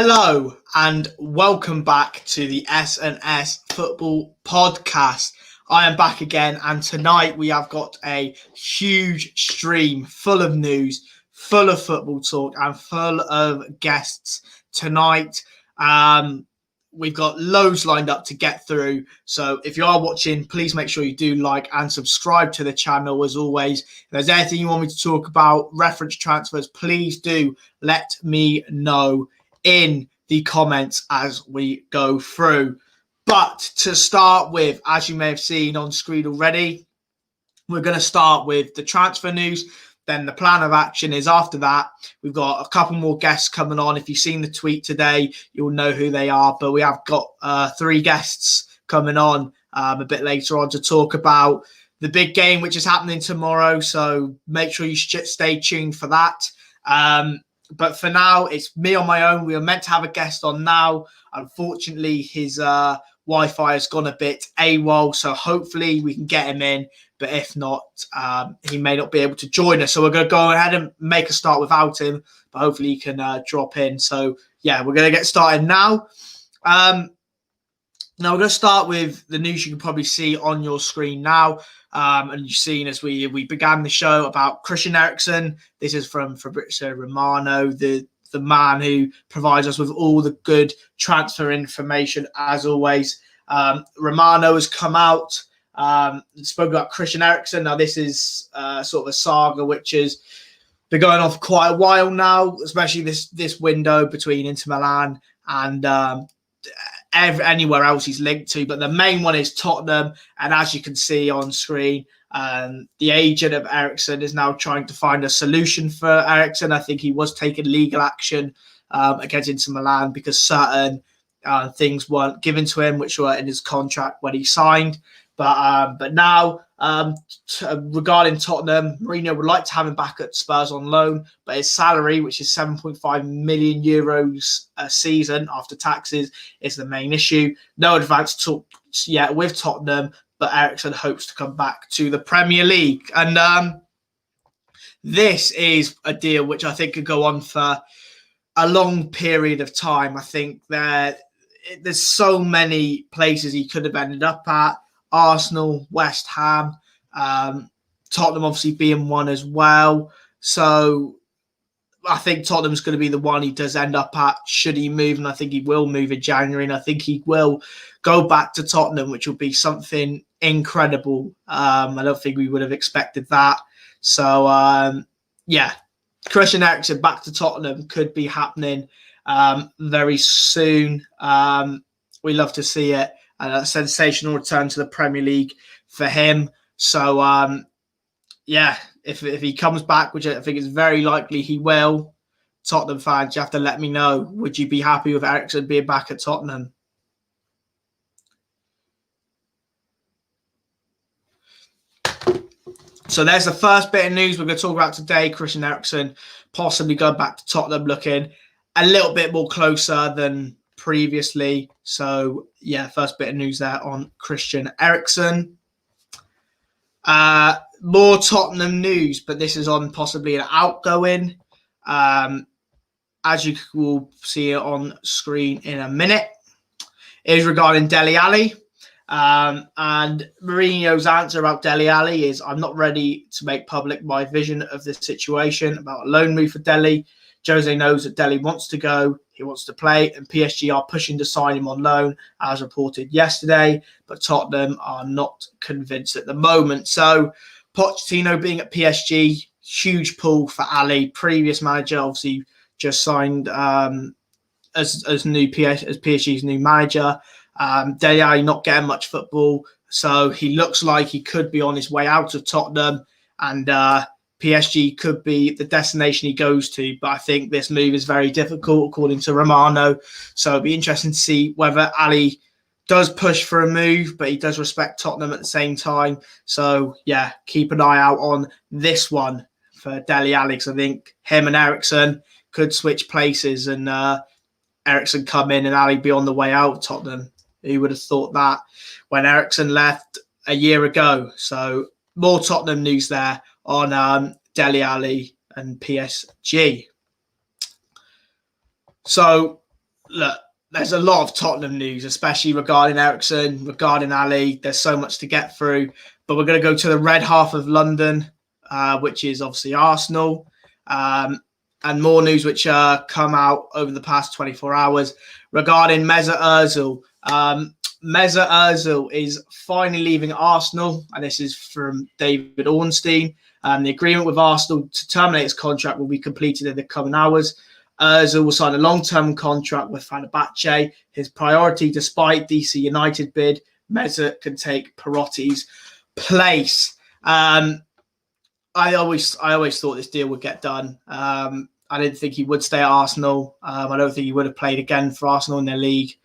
Hello and welcome back to the S&S Football Podcast. I am back again, and tonight we have got a huge stream full of news, full of football talk, and full of guests tonight. We've got loads lined up to get through. So if you are watching, please make sure you do like and subscribe to the channel as always. If there's anything you want me to talk about, reference transfers, please do let me know in the comments as we go through. But to start with, as you may have seen on screen already, we're going to start with the transfer news. Then the plan of action is after that. We've got a couple more guests coming on. If you've seen the tweet today, you'll know who they are. But we have got 3 guests coming on a bit later on to talk about the big game, which is happening tomorrow. So make sure you stay tuned for that. But for now, it's me on my own. We were meant to have a guest on now. Unfortunately, his Wi-Fi has gone a bit AWOL. So hopefully we can get him in. But if not, he may not be able to join us. So we're going to go ahead and make a start without him. But hopefully he can drop in. So, yeah, we're going to get started now. Now, we're going to start with the news you can probably see on your screen now. And you've seen as we began the show about Christian Eriksen. This is from Fabrizio Romano, the man who provides us with all the good transfer information, as always. Romano has come out, spoke about Christian Eriksen. Now, this is sort of a saga which has been going on for quite a while now, especially this window between Inter Milan and anywhere else he's linked to. But the main one is Tottenham. And as you can see on screen, the agent of Eriksen is now trying to find a solution for Eriksen. I think he was taking legal action against Inter Milan because certain things weren't given to him, which were in his contract when he signed. But now, regarding Tottenham, Mourinho would like to have him back at Spurs on loan, but his salary, which is 7.5 million euros a season after taxes, is the main issue. No advance talks yet with Tottenham, but Eriksen hopes to come back to the Premier League. And this is a deal which I think could go on for a long period of time. I think there's so many places he could have ended up at. Arsenal, West Ham, Tottenham obviously being one as well. So I think Tottenham's going to be the one he does end up at should he move, and I think he will move in January, and I think he will go back to Tottenham, which will be something incredible. I don't think we would have expected that. So, yeah, Christian Eriksen back to Tottenham could be happening very soon. We love to see it. A sensational return to the Premier League for him. So, yeah, if he comes back, which I think is very likely he will, Tottenham fans, you have to let me know. Would you be happy with Eriksen being back at Tottenham? So there's the first bit of news we're going to talk about today. Christian Eriksen possibly going back to Tottenham, looking a little bit more closer than previously. So, yeah, first bit of news there on Christian Eriksen. More Tottenham news, but this is on possibly an outgoing. As you will see it on screen in a minute, it is regarding Dele Alli. And Mourinho's answer about Dele Alli is, I'm not ready to make public my vision of this situation about a loan move for Dele. Jose knows that Dele wants to go, he wants to play, and PSG are pushing to sign him on loan, as reported yesterday, but Tottenham are not convinced at the moment. So Pochettino being at PSG, huge pull for Ali, previous manager, obviously just signed as PSG's new manager. Dele Alli not getting much football, so he looks like he could be on his way out of Tottenham, and PSG could be the destination he goes to, but I think this move is very difficult, according to Romano. So it'll be interesting to see whether Ali does push for a move, but he does respect Tottenham at the same time. So, yeah, keep an eye out on this one for Dele Alli, because I think him and Eriksen could switch places and Eriksen come in and Ali be on the way out of Tottenham. Who would have thought that when Eriksen left a year ago? So more Tottenham news there on Dele Alli and PSG. So look, there's a lot of Tottenham news, especially regarding Eriksen, regarding Ali. There's so much to get through, but we're going to go to the red half of London, which is obviously Arsenal, and more news which come out over the past 24 hours regarding Mesut Ozil. Mesut Ozil is finally leaving Arsenal, and this is from David Ornstein. The agreement with Arsenal to terminate his contract will be completed in the coming hours. Ozil will sign a long-term contract with Fenerbahce. His priority, despite DC United bid, Mesut can take Perotti's place. I always thought this deal would get done. I didn't think he would stay at Arsenal. I don't think he would have played again for Arsenal in their league,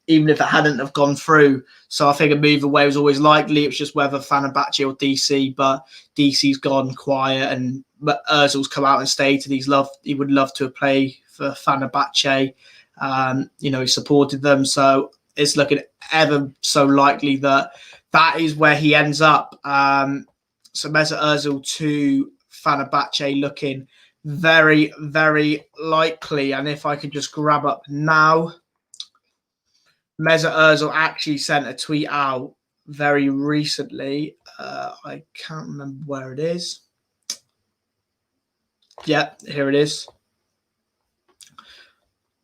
even if it hadn't have gone through. So I think a move away was always likely. It was just whether Fenerbahce or DC, but DC's gone quiet, and Ozil's come out and stated he would love to play for Fenerbahce. He supported them, so it's looking ever so likely that is where he ends up. So Mesut Ozil to Fenerbahce looking very, very likely. And if I could just grab up now, Mesut Ozil actually sent a tweet out very recently. I can't remember where it is. Yeah, here it is.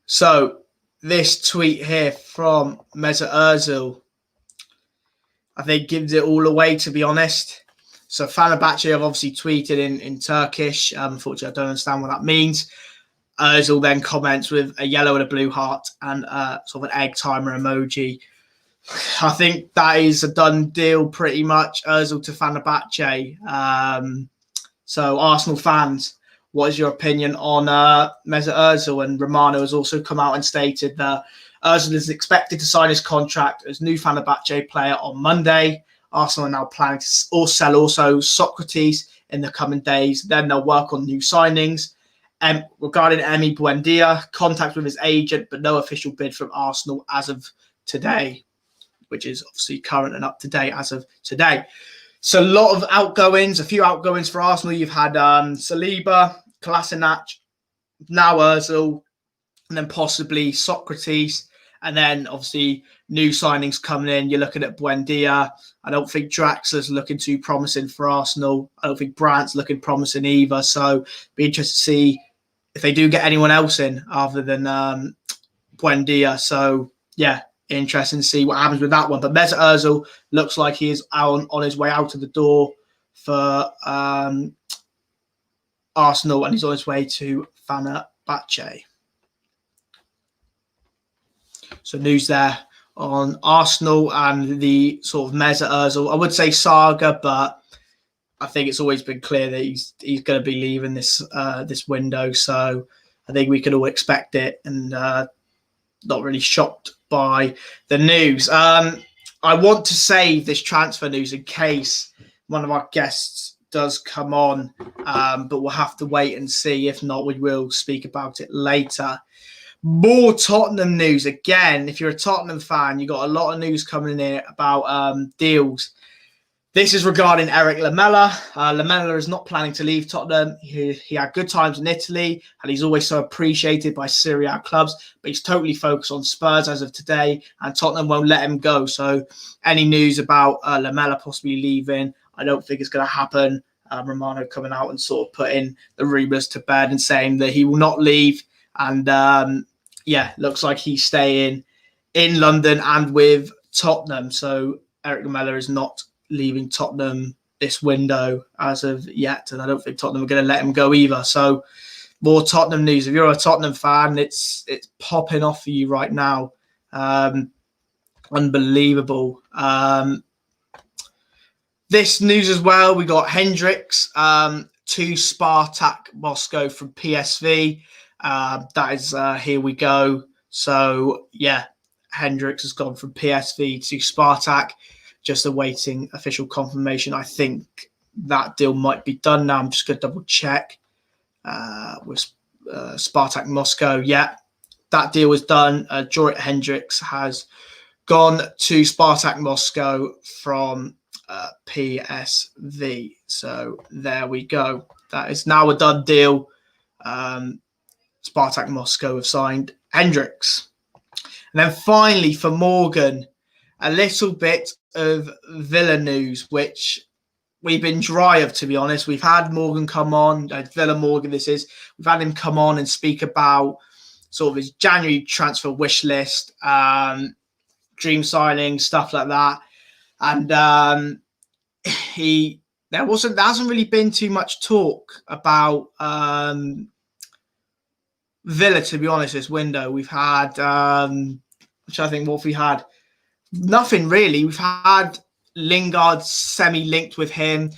So this tweet here from Mesut Ozil, I think gives it all away, to be honest. So Fenerbahce have obviously tweeted in Turkish. Unfortunately, I don't understand what that means. Ozil then comments with a yellow and a blue heart and sort of an egg timer emoji. I think that is a done deal pretty much. Ozil to Fenerbahce. So Arsenal fans, what is your opinion on Mesut Ozil? And Romano has also come out and stated that Ozil is expected to sign his contract as new Fenerbahce player on Monday. Arsenal are now planning to sell also Socrates in the coming days. Then they'll work on new signings. Regarding Emi Buendia, contact with his agent, but no official bid from Arsenal as of today, which is obviously current and up to date as of today. So a lot of outgoings, a few outgoings for Arsenal. You've had Saliba, Kolasinac, now Ozil, and then possibly Socrates. And then obviously new signings coming in. You're looking at Buendia. I don't think Draxler's looking too promising for Arsenal. I don't think Brandt's looking promising either. So be interested to see if they do get anyone else in other than Buendia. So yeah, interesting to see what happens with that one. But Mesut Ozil looks like he is on his way out of the door for Arsenal, and he's on his way to Fenerbahce. So news there on Arsenal and the sort of Mesut Ozil. I would say saga, but I think it's always been clear that he's going to be leaving this window. So I think we could all expect it, and not really shocked by the news. I want to save this transfer news in case one of our guests does come on, but we'll have to wait and see. If not, we will speak about it later. More Tottenham news again. If you're a Tottenham fan, you got a lot of news coming in here about deals. This is regarding Eric Lamela. Lamela is not planning to leave Tottenham. He had good times in Italy, and he's always so appreciated by Serie A clubs, but he's totally focused on Spurs as of today, and Tottenham won't let him go. So any news about Lamela possibly leaving, I don't think it's going to happen. Romano coming out and sort of putting the rumours to bed and saying that he will not leave. And looks like he's staying in London and with Tottenham. So Eric Lamela is not leaving Tottenham this window as of yet, and I don't think Tottenham are going to let him go either. So more Tottenham news. If you're a Tottenham fan, it's popping off for you right now. Unbelievable. This news as well, we got Hendricks to Spartak Moscow from PSV. That is here we go. So yeah, Hendricks has gone from PSV to Spartak, just awaiting official confirmation. I think that deal might be done now. I'm just going to double check with Spartak Moscow. Yeah, that deal was done. Jorrit Hendricks has gone to Spartak Moscow from PSV. So there we go. That is now a done deal. Spartak Moscow have signed Hendricks. And then finally for Morgan, a little bit of Villa news, which we've been dry of, to be honest. We've had Morgan come on, Villa Morgan this is. We've had him come on and speak about sort of his January transfer wish list, dream signing, stuff like that. And there hasn't really been too much talk about Villa, to be honest, this window. We've had, which I think what we had, nothing really. We've had Lingard semi-linked with him.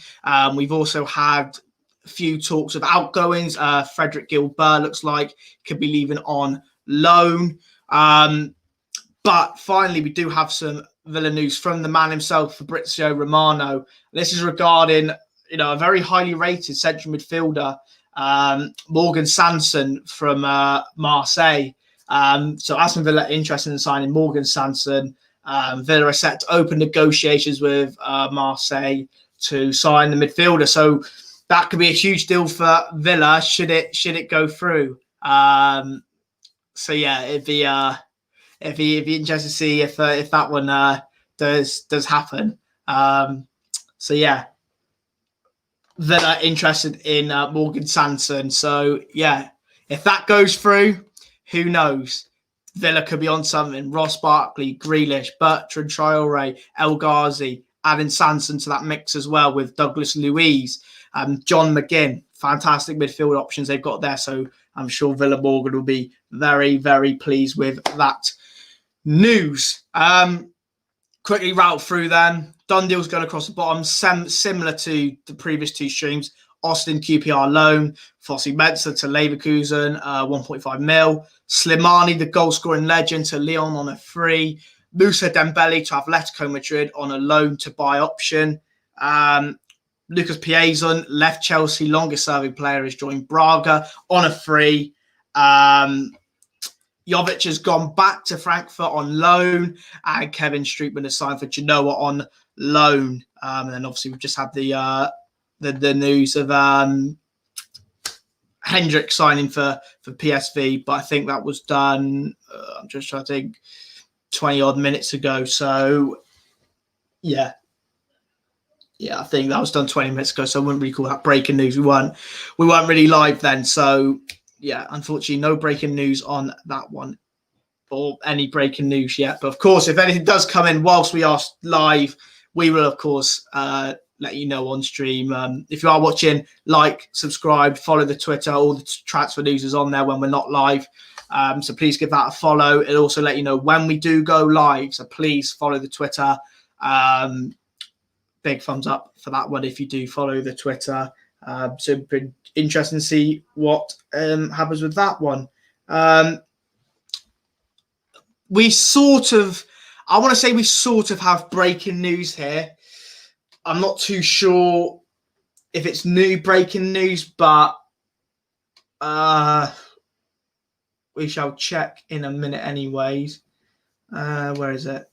We've also had a few talks of outgoings. Frederick Gilbert looks like could be leaving on loan. But finally, we do have some Villa news from the man himself, Fabrizio Romano. This is regarding, a very highly rated central midfielder, Morgan Sanson from Marseille. So Aston Villa interested in signing Morgan Sanson. Villa are set to open negotiations with Marseille to sign the midfielder. So that could be a huge deal for Villa should it go through. So yeah, it'd be interesting to see if that one does happen. So yeah, Villa interested in Morgan Sanson. So yeah, if that goes through, who knows? Villa could be on something. Ross Barkley, Grealish, Bertrand Traore, El Ghazi, adding Sanson to that mix as well with Douglas Luiz, John McGinn. Fantastic midfield options they've got there. So I'm sure Villa Morgan will be very, very pleased with that news. Quickly route through them. Done deals going across the bottom, similar to the previous two streams. Austin QPR loan, Fossey Mensah to Leverkusen, 1.5 mil. Slimani, the goal-scoring legend, to Lyon on a free. Moussa Dembele to Atletico Madrid on a loan to buy option. Lucas Piazon left Chelsea, longest-serving player, has joined Braga on a free. Jovic has gone back to Frankfurt on loan, and Kevin Strootman has signed for Genoa on loan. And then obviously we've just had the news of Hendrick signing for PSV, but I think that was done, I'm just trying to think, 20 odd minutes ago. So yeah, I think that was done 20 minutes ago. So I wouldn't really call that breaking news. We weren't really live then. So yeah, unfortunately, no breaking news on that one or any breaking news yet. But of course, if anything does come in whilst we are live, we will, of course, let you know on stream. If you are watching, like, subscribe, follow the Twitter. All the transfer news is on there when we're not live. So please give that a follow. It'll also let you know when we do go live. So please follow the Twitter. Big thumbs up for that one if you do follow the Twitter. So it'd be interesting to see what happens with that one. We sort of have breaking news here. I'm not too sure if it's new breaking news, but we shall check in a minute anyways. Where is it?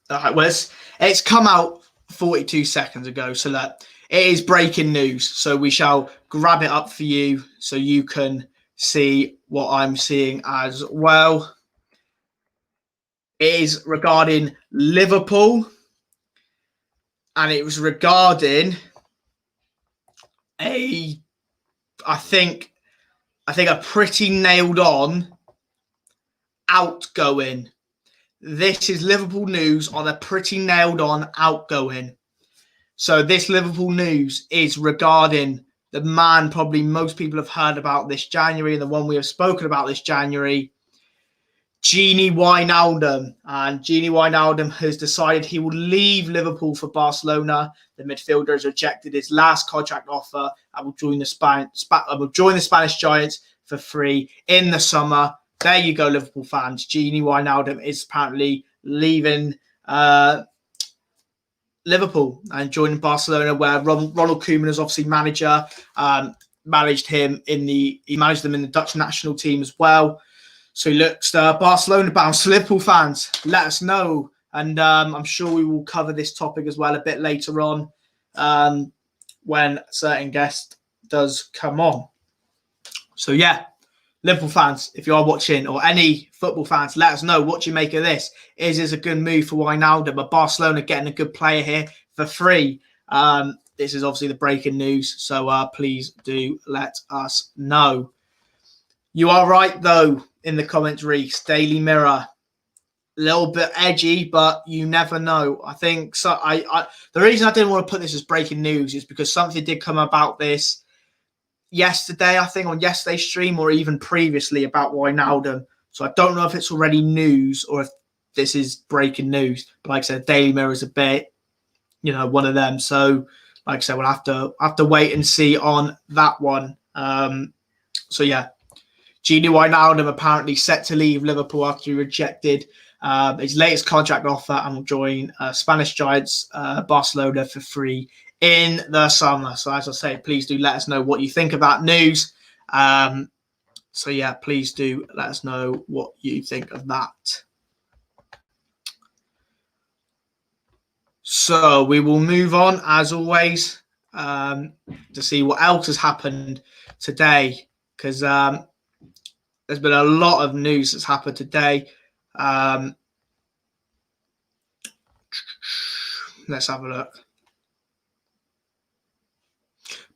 All right, well, it's come out 42 seconds ago, so that it is breaking news. So we shall grab it up for you so you can see what I'm seeing as well. It is regarding Liverpool, and it was regarding I think a pretty nailed on outgoing. This is Liverpool news on a pretty nailed on outgoing. So this Liverpool news is regarding the man probably most people have heard about this January, and the one we have spoken about this January, Gini Wijnaldum. And Gini Wijnaldum has decided he will leave Liverpool for Barcelona. The midfielder has rejected his last contract offer and will join the Spanish Giants for free in the summer. There you go, Liverpool fans. Gini Wijnaldum is apparently leaving Liverpool and joining Barcelona, where Ronald Koeman is obviously manager. Managed them in the Dutch national team as well. So he looks Barcelona bound. So Liverpool fans, let us know, and I'm sure we will cover this topic as well a bit later on when certain guests does come on. So yeah, Liverpool fans, if you are watching, or any football fans, let us know what you make of this. Is this a good move for Wijnaldum? But Barcelona getting a good player here for free. This is obviously the breaking news, so please do let us know. You are right, though, in the comments, Reese. Daily Mirror, a little bit edgy, but you never know. I think so. The reason I didn't want to put this as breaking news is because something did come about this yesterday, I think, on yesterday's stream, or even previously, about Wijnaldum. So I don't know if it's already news or if this is breaking news. But like I said, Daily Mirror is a bit, one of them. So like I said, we'll have to wait and see on that one. So yeah, Gini Wijnaldum apparently set to leave Liverpool after he rejected his latest contract offer and will join Spanish giants Barcelona for free in the summer. So as I say, please do let us know what you think of that news. So yeah, please do let us know what you think of that. So we will move on, as always, to see what else has happened today, because there's been a lot of news that's happened today. Let's have a look.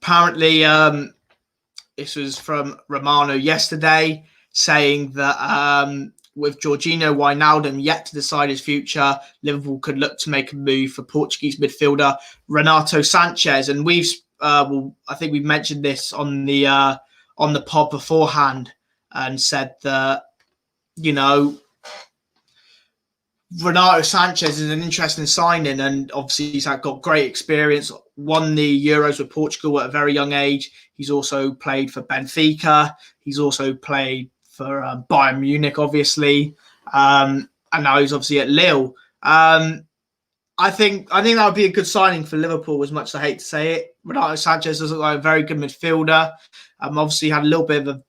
Apparently, this was from Romano yesterday, saying that with Georginio Wijnaldum yet to decide his future, Liverpool could look to make a move for Portuguese midfielder Renato Sanchez. And I think we've mentioned this on the pod beforehand, and said that, Renato Sanchez is an interesting signing, and obviously he's got great experience, won the Euros with Portugal at a very young age. He's also played for Benfica. He's also played for Bayern Munich, obviously. And now he's obviously at Lille. I think that would be a good signing for Liverpool, as much as I hate to say it. Renato Sanchez does look like a very good midfielder. Obviously had a little bit of a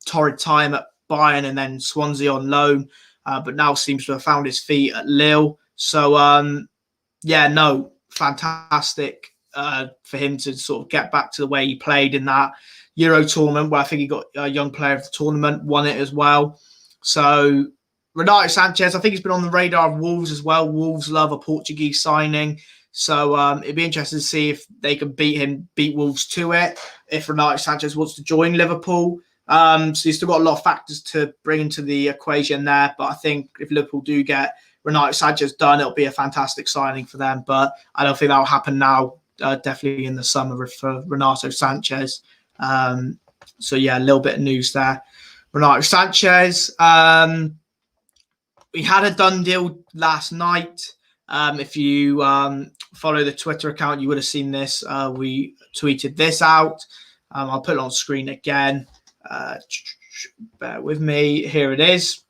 torrid time at Bayern and then Swansea on loan. But now seems to have found his feet at Lille. So, fantastic for him to sort of get back to the way he played in that Euro tournament, where I think he got a young player of the tournament, won it as well. So, Renato Sanchez, I think he's been on the radar of Wolves as well. Wolves love a Portuguese signing. So, it'd be interesting to see if they can beat Wolves to it, if Renato Sanchez wants to join Liverpool. So you've still got a lot of factors to bring into the equation there. But I think if Liverpool do get Renato Sanchez done, it'll be a fantastic signing for them. But I don't think that'll happen now. Definitely in the summer for Renato Sanchez. So yeah, a little bit of news there. Renato Sanchez. We had a done deal last night. If you follow the Twitter account, you would have seen this. We tweeted this out. I'll put it on screen again. Bear with me. Here it is.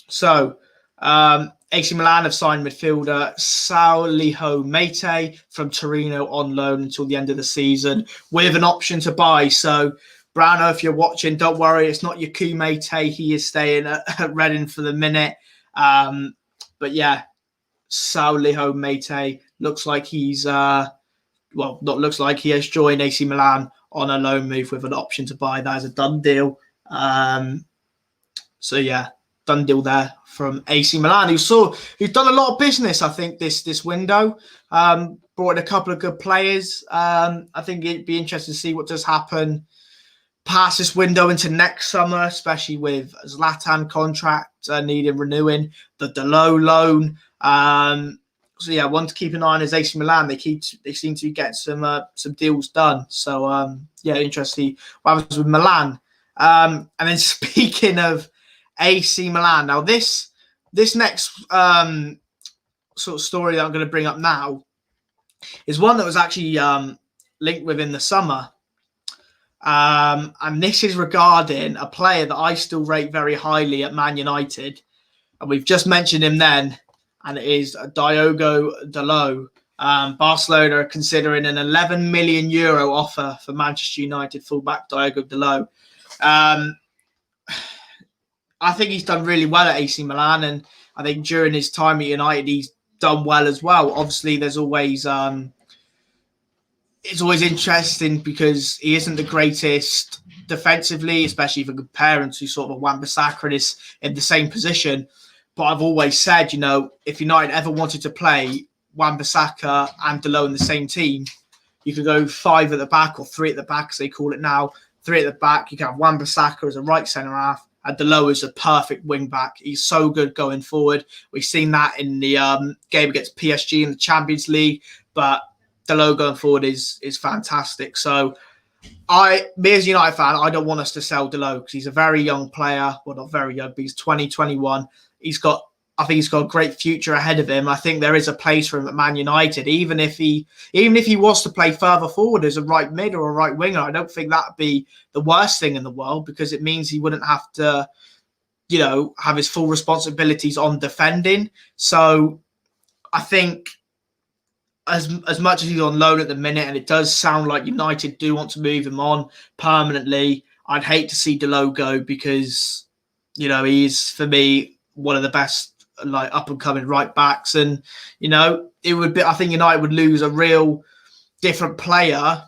So, AC Milan have signed midfielder Sauliho Mate from Torino on loan until the end of the season with an option to buy. So, Brano, if you're watching, don't worry. It's not Yaku Mate. He is staying at Reading for the minute. But yeah, Sauliho Mate looks like he's, not looks like he has joined AC Milan on a loan move with an option to buy. That is a done deal. So yeah, done deal there from AC Milan, who's done a lot of business, I think, this window. Brought in a couple of good players. I think it'd be interesting to see what does happen past this window into next summer, especially with Zlatan contract needing renewing, the Dalot loan. So yeah, one to keep an eye on is AC Milan. They seem to be getting some deals done. So yeah, interesting what happens with Milan. And then speaking of AC Milan, now this next sort of story that I'm going to bring up now is one that was actually linked with in the summer. And this is regarding a player that I still rate very highly at Man United. And we've just mentioned him then. And it is Diogo Dalot. Barcelona are considering an €11 million offer for Manchester United fullback Diogo Dalot. I think he's done really well at AC Milan, and I think during his time at United, he's done well as well. Obviously, there's always it's always interesting because he isn't the greatest defensively, especially if you're comparing to sort of a Wan-Bissaka is in the same position. But I've always said, if United ever wanted to play Wan-Bissaka and Dalot in the same team, you could go 5 at the back or 3 at the back, as they call it now. 3 at the back. You can have Wan-Bissaka as a right centre half, and Dalot is a perfect wing back. He's so good going forward. We've seen that in the game against PSG in the Champions League, but Dalot going forward is fantastic. So me as a United fan, I don't want us to sell Dalot because he's a very young player. Well, not very young, but he's 2021. I think he's got a great future ahead of him. I think there is a place for him at Man United, even if he was to play further forward as a right mid or a right winger. I don't think that'd be the worst thing in the world because it means he wouldn't have to, have his full responsibilities on defending. So I think as much as he's on loan at the minute, and it does sound like United do want to move him on permanently, I'd hate to see Dalot go because, he's, for me, one of the best up and coming right backs, and it would be. I think United would lose a real different player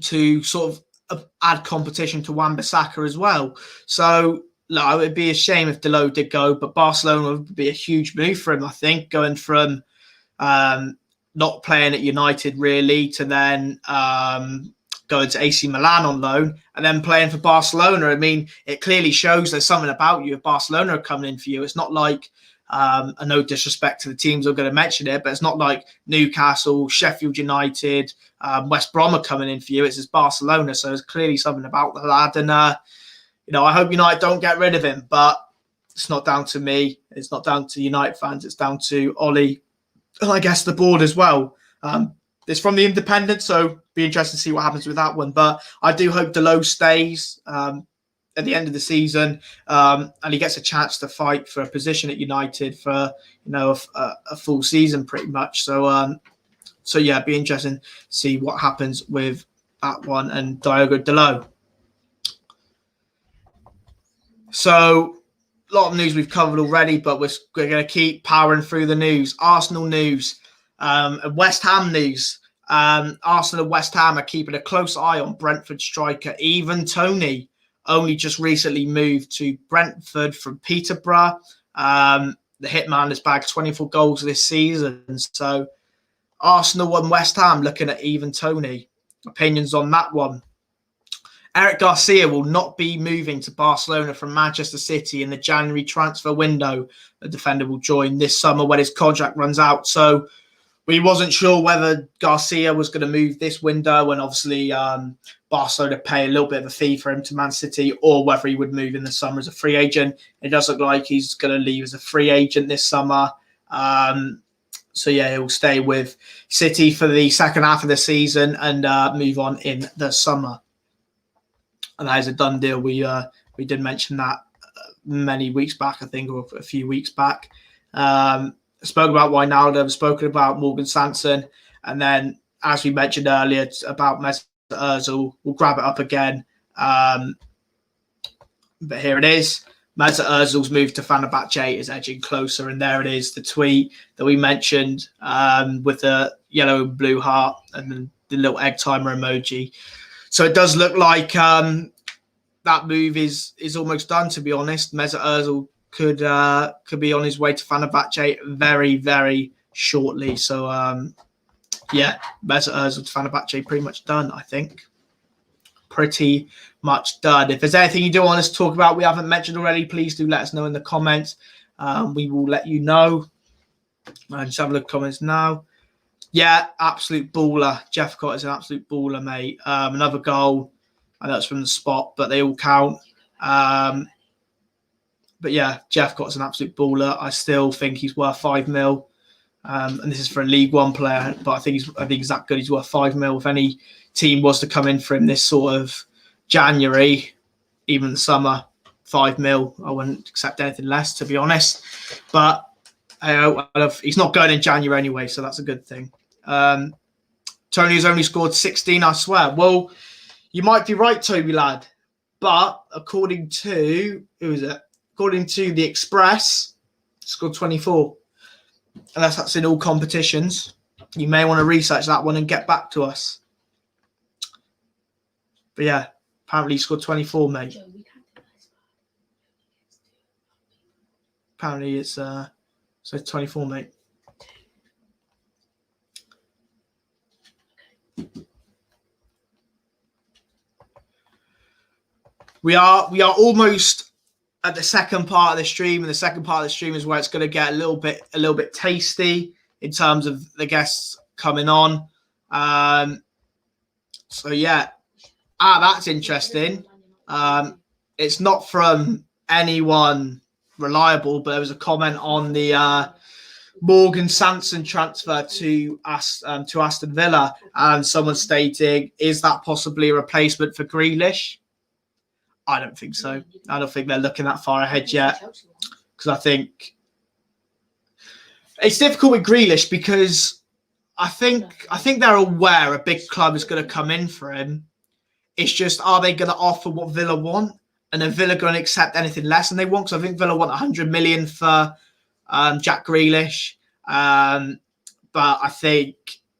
to sort of add competition to Wan-Bissaka as well. So it would be a shame if Dalot did go, but Barcelona would be a huge move for him. I think going from not playing at United really to then going to AC Milan on loan and then playing for Barcelona. I mean, it clearly shows there's something about you if Barcelona are coming in for you. It's not like, no disrespect to the teams I'm going to mention it, but it's not like Newcastle, Sheffield United, West Brom are coming in for you. It's just Barcelona. So there's clearly something about the lad. And, I hope United don't get rid of him, but it's not down to me. It's not down to United fans. It's down to Ollie and I guess the board as well. It's from the Independent, so be interested to see what happens with that one. But I do hope Dalot stays at the end of the season, and he gets a chance to fight for a position at United for a full season, pretty much. So yeah, be interesting to see what happens with that one and Diogo Dalot. So a lot of news we've covered already, but we're going to keep powering through the news. Arsenal news. West Ham news. Arsenal and West Ham are keeping a close eye on Brentford striker Ivan Toney. Only just recently moved to Brentford from Peterborough. The hitman has bagged 24 goals this season. So Arsenal and West Ham looking at Ivan Toney. Opinions on that one? Eric Garcia will not be moving to Barcelona from Manchester City in the January transfer window. The defender will join this summer when his contract runs out. So we wasn't sure whether Garcia was going to move this window and obviously Barcelona pay a little bit of a fee for him to Man City, or whether he would move in the summer as a free agent. It does look like he's going to leave as a free agent this summer. So yeah, he'll stay with City for the second half of the season and move on in the summer. And that is a done deal. We did mention that many weeks back, I think, or a few weeks back. Spoke about Wijnaldum, spoken about Morgan Sanson, and then, as we mentioned earlier, about Mesut Ozil. We'll grab it up again. But here it is. Mesut Ozil's move to Fenerbahce is edging closer, and there it is, the tweet that we mentioned with the yellow and blue heart and then the little egg timer emoji. So it does look like that move is almost done, to be honest. Mesut Ozil could be on his way to Fenerbahce very, very shortly. So, yeah, Mesut Ozil to Fenerbahce pretty much done, I think. Pretty much done. If there's anything you do want us to talk about we haven't mentioned already, please do let us know in the comments. We will let you know. Just have a look at comments now. Yeah, absolute baller. Jeff Cott is an absolute baller, mate. Another goal. I know it's from the spot, but they all count. But yeah, Jeff Cott's an absolute baller. I still think he's worth 5 mil. And this is for a League One player, but I think he's that good. He's worth 5 mil. If any team was to come in for him this sort of January, even the summer, 5 mil, I wouldn't accept anything less, to be honest. But he's not going in January anyway, so that's a good thing. Tony's only scored 16, I swear. Well, you might be right, Toby lad, but according to According to the Express, he scored 24. Unless that's in all competitions. You may want to research that one and get back to us. But yeah, apparently he scored 24, mate. Apparently it's so 24, mate. We are almost at the second part of the stream, and the second part of the stream is where it's going to get a little bit tasty in terms of the guests coming on. So yeah, that's interesting. It's not from anyone reliable, but there was a comment on the Morgan Sanson transfer to Aston Villa, and someone stating, "Is that possibly a replacement for Grealish?" I don't think so. I don't think they're looking that far ahead yet, because I think it's difficult with Grealish because I think they're aware a big club is going to come in for him. It's just, are they going to offer what Villa want? And are Villa going to accept anything less than they want? Because I think Villa want 100 million for Jack Grealish. But I think,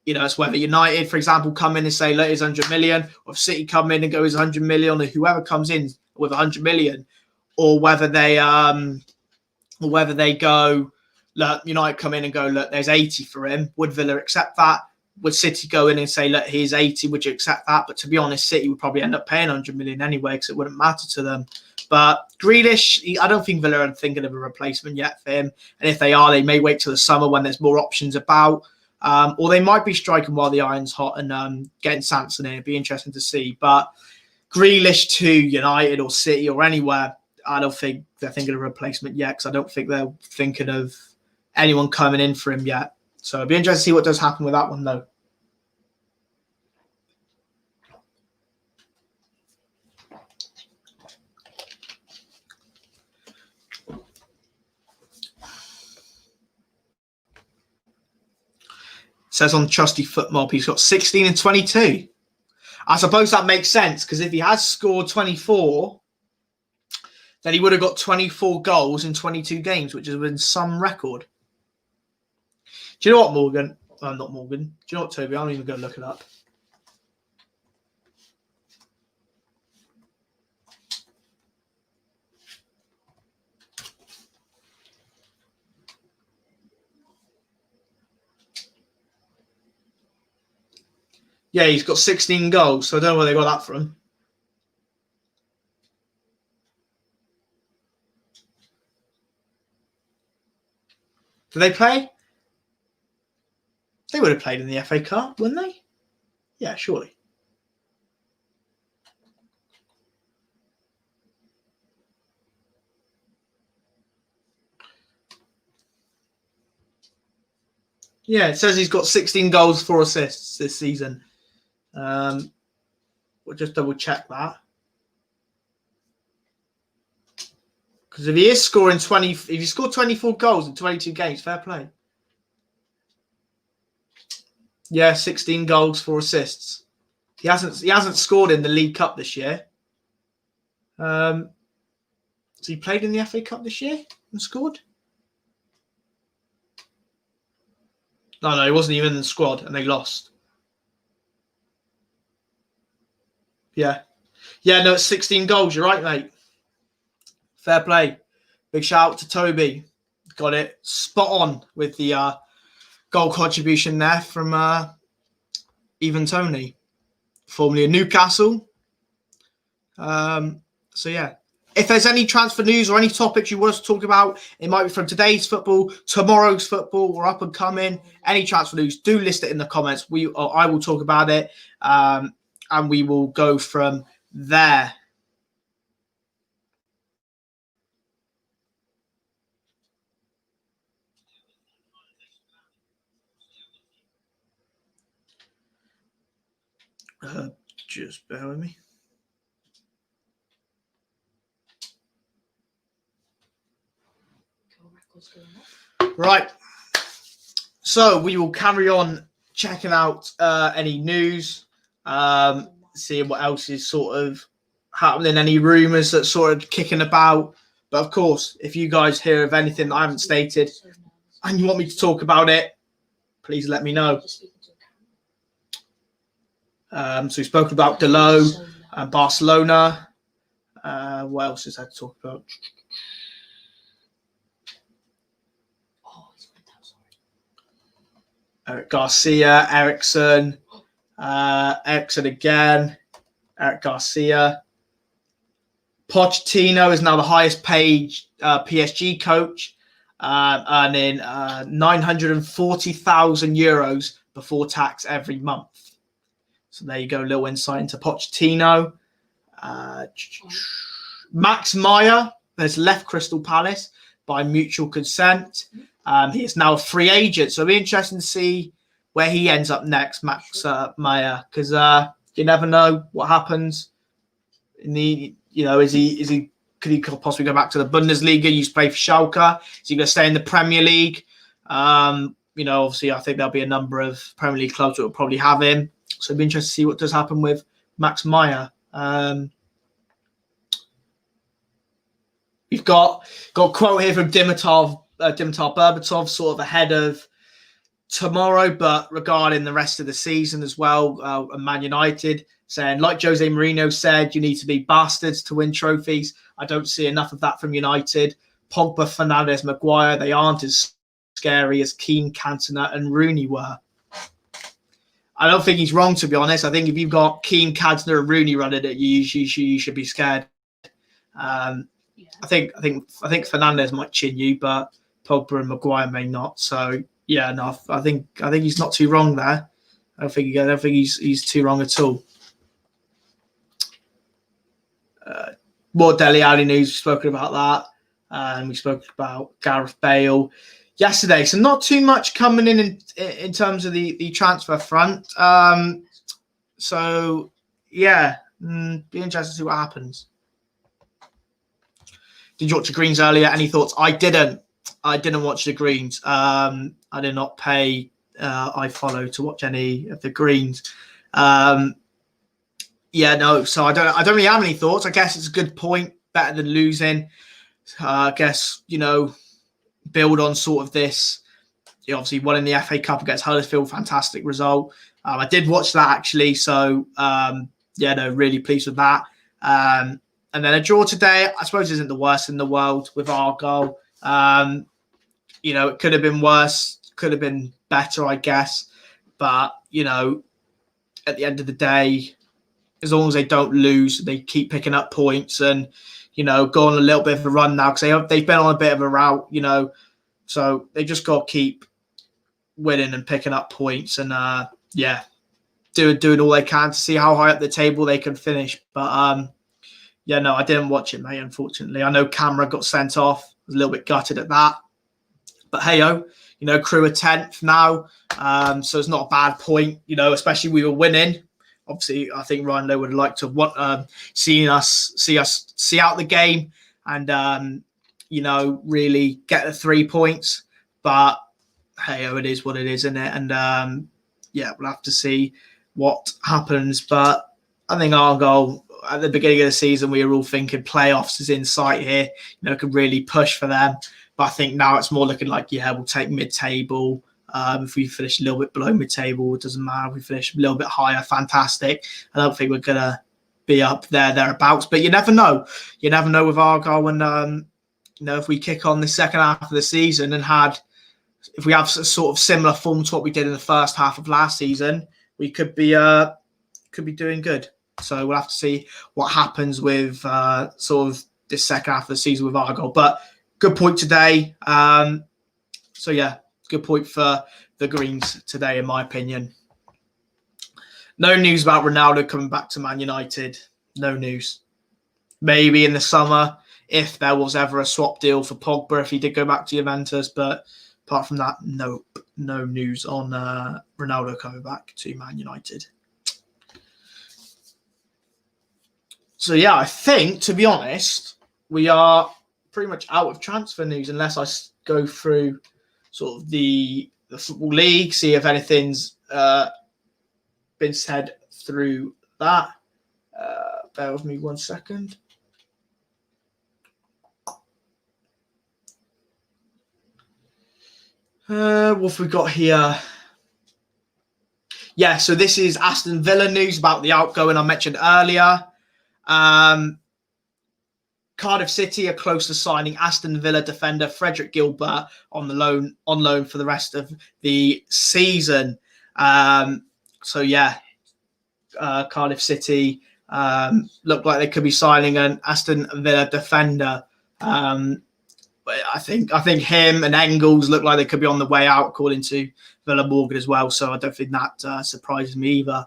it's whether United, for example, come in and say, look, it's 100 million, or if City come in and go, it's 100 million, or whoever comes in with 100 million, or whether they go, look, United come in and go, look, there's 80 for him. Would Villa accept that? Would City go in and say, look, here's 80, would you accept that? But to be honest, City would probably end up paying 100 million anyway, because it wouldn't matter to them. But Grealish, I don't think Villa are thinking of a replacement yet for him. And if they are, they may wait till the summer when there's more options about. Or they might be striking while the iron's hot and getting Sanson in. It'd be interesting to see. But Grealish to United or City or anywhere, I don't think they're thinking of a replacement yet, because I don't think they're thinking of anyone coming in for him yet. So it'd be interesting to see what does happen with that one, though. It says on Trusty Footmob, he's got 16 and 22. I suppose that makes sense, because if he has scored 24, then he would have got 24 goals in 22 games, which has been some record. Do you know what, Morgan? Not Morgan. Do you know what, Toby? I'm even going to look it up. Yeah, he's got 16 goals, so I don't know where they got that from. Do they play? They would have played in the FA Cup, wouldn't they? Yeah, surely. Yeah, it says he's got 16 goals, 4 assists this season. We'll just double check that. Because if he is scoring if he scored 24 goals in 22 games, fair play. Yeah, 16 goals, 4 assists. He hasn't scored in the League Cup this year. So he played in the FA Cup this year and scored? No, he wasn't even in the squad, and they lost. Yeah. Yeah, no, it's 16 goals. You're right, mate. Fair play. Big shout out to Toby. Got it spot on with the goal contribution there from Even Tony, formerly of Newcastle. So, yeah. If there's any transfer news or any topics you want us to talk about, it might be from today's football, tomorrow's football, or up and coming. Any transfer news, do list it in the comments. I will talk about it, and we will go from there. Just bear with me. Right. So we will carry on checking out any news, seeing what else is sort of happening, any rumours that's sort of kicking about. But of course, if you guys hear of anything that I haven't stated and you want me to talk about it, please let me know. So we spoke about Delo. Barcelona. What else is there to talk about? Eric Garcia, Ericsson again, Eric Garcia. Pochettino is now the highest paid PSG coach, earning €940,000 before tax every month. So there you go, a little insight into Pochettino. Max Meyer has left Crystal Palace by mutual consent. He is now a free agent, so it'll be interesting to see where he ends up next, Max Meyer, because you never know what happens. Could he possibly go back to the Bundesliga? Used to play for Schalke. Is he going to stay in the Premier League? Obviously, I think there'll be a number of Premier League clubs that will probably have him. So it'll be interesting to see what does happen with Max Meyer. We've got a quote here from Dimitar Berbatov, sort of ahead of tomorrow, but regarding the rest of the season as well, Man United, saying, like Jose Mourinho said, you need to be bastards to win trophies. I don't see enough of that from United. Pogba, Fernandes, Maguire, they aren't as scary as Keane, Cantona and Rooney were. I don't think he's wrong, to be honest. I think if you've got Keane, Cantona and Rooney running it, you should be scared. I think Fernandes might chin you, but Pogba and Maguire may not. So yeah, no, I think he's not too wrong there. I don't think he's too wrong at all. More Dele Alli news. We've spoken about that, and we spoke about Gareth Bale yesterday. So not too much coming in terms of the transfer front. So yeah, be interested to see what happens. Did you watch the Greens earlier? Any thoughts? I didn't watch the Greens. I did not pay iFollow to watch any of the Greens. So I don't really have any thoughts. I guess it's a good point. Better than losing. I guess, build on sort of this. He obviously won in the FA Cup against Huddersfield. Fantastic result. I did watch that actually. So, really pleased with that. And then a draw today, I suppose, isn't the worst in the world with Argyle. It could have been worse, could have been better, I guess. But, at the end of the day, as long as they don't lose, they keep picking up points and, go on a little bit of a run now because they've been on a bit of a route, So they just got to keep winning and picking up points and, doing all they can to see how high up the table they can finish. But, I didn't watch it, mate, unfortunately. I know Camera got sent off. I was a little bit gutted at that. But hey-oh, Crewe are 10th now. So it's not a bad point, especially we were winning. Obviously, I think Ryan Lowe would like to see out the game and, really get the 3 points. But hey-oh, it is what it is, isn't it? And, we'll have to see what happens. But I think Argyle, at the beginning of the season, we were all thinking playoffs is in sight here. Could really push for them. But I think now it's more looking like, we'll take mid-table. If we finish a little bit below mid-table, it doesn't matter. If we finish a little bit higher, fantastic. I don't think we're going to be up thereabouts. But you never know. You never know with Argyle when, if we kick on the second half of the season and if we have a sort of similar form to what we did in the first half of last season, we could be doing good. So we'll have to see what happens with sort of this second half of the season with Argyle. But good point today. Good point for the Greens today, in my opinion. No news about Ronaldo coming back to Man United. No news. Maybe in the summer, if there was ever a swap deal for Pogba, if he did go back to Juventus. But apart from that, no news on Ronaldo coming back to Man United. So, I think, to be honest, we are pretty much out of transfer news unless I go through sort of the Football League, see if anything's been said through that. Bear with me 1 second. What have we got here? So this is Aston Villa news about the outgoing I mentioned earlier. Cardiff City are close to signing Aston Villa defender Frederick Gilbert on loan for the rest of the season. Cardiff City look like they could be signing an Aston Villa defender. But I think him and Engels look like they could be on the way out, according to Villa Morgan as well. So I don't think that surprises me either.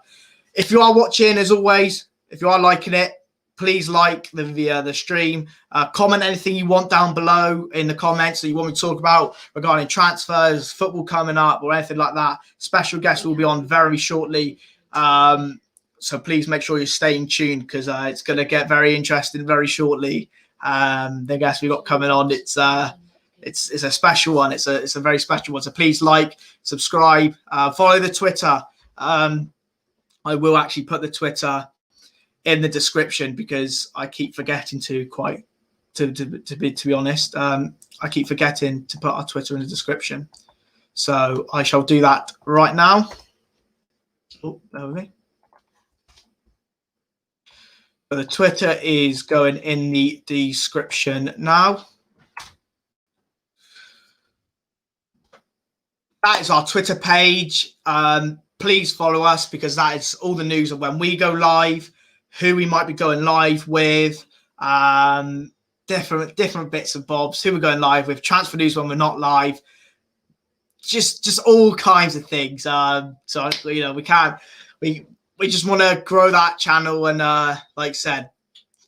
If you are watching, as always, if you are liking it, please like the stream. Comment anything you want down below in the comments that you want me to talk about regarding transfers, football coming up, or anything like that. Special guests will be on very shortly. So please make sure you're staying tuned because it's going to get very interesting very shortly. The guest we got coming on, it's a special one. It's a very special one. So please like, subscribe, follow the Twitter. I will actually put the Twitter in the description because I keep forgetting to be honest. I keep forgetting to put our Twitter in the description. So I shall do that right now. Oh, bear with me. So the Twitter is going in the description now. That is our Twitter page. Please follow us because that is all the news of when we go live, who we might be going live with, different bits and bobs, who we're going live with, transfer news when we're not live, just all kinds of things. So we just want to grow that channel, and like I said,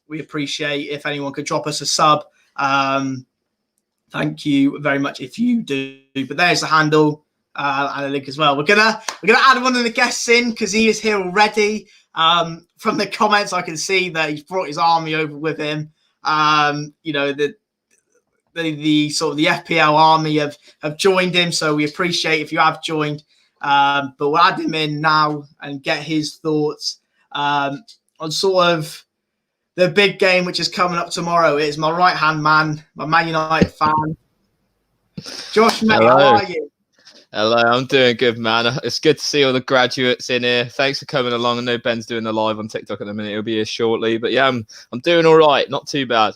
we appreciate if anyone could drop us a sub. Thank you very much if you do. But there's the handle and a link as well. We're gonna add one of the guests in because he is here already. From the comments, I can see that he's brought his army over with him. The sort of the FPL army have joined him, so we appreciate if you have joined. But we'll add him in now and get his thoughts on sort of the big game which is coming up tomorrow. It is my right-hand man, my Man United fan, Josh. Mate, how are you? Hello, I'm doing good, man. It's good to see all the graduates in here. Thanks for coming along. I know Ben's doing the live on TikTok at the minute. He'll be here shortly. But yeah, I'm doing all right. Not too bad.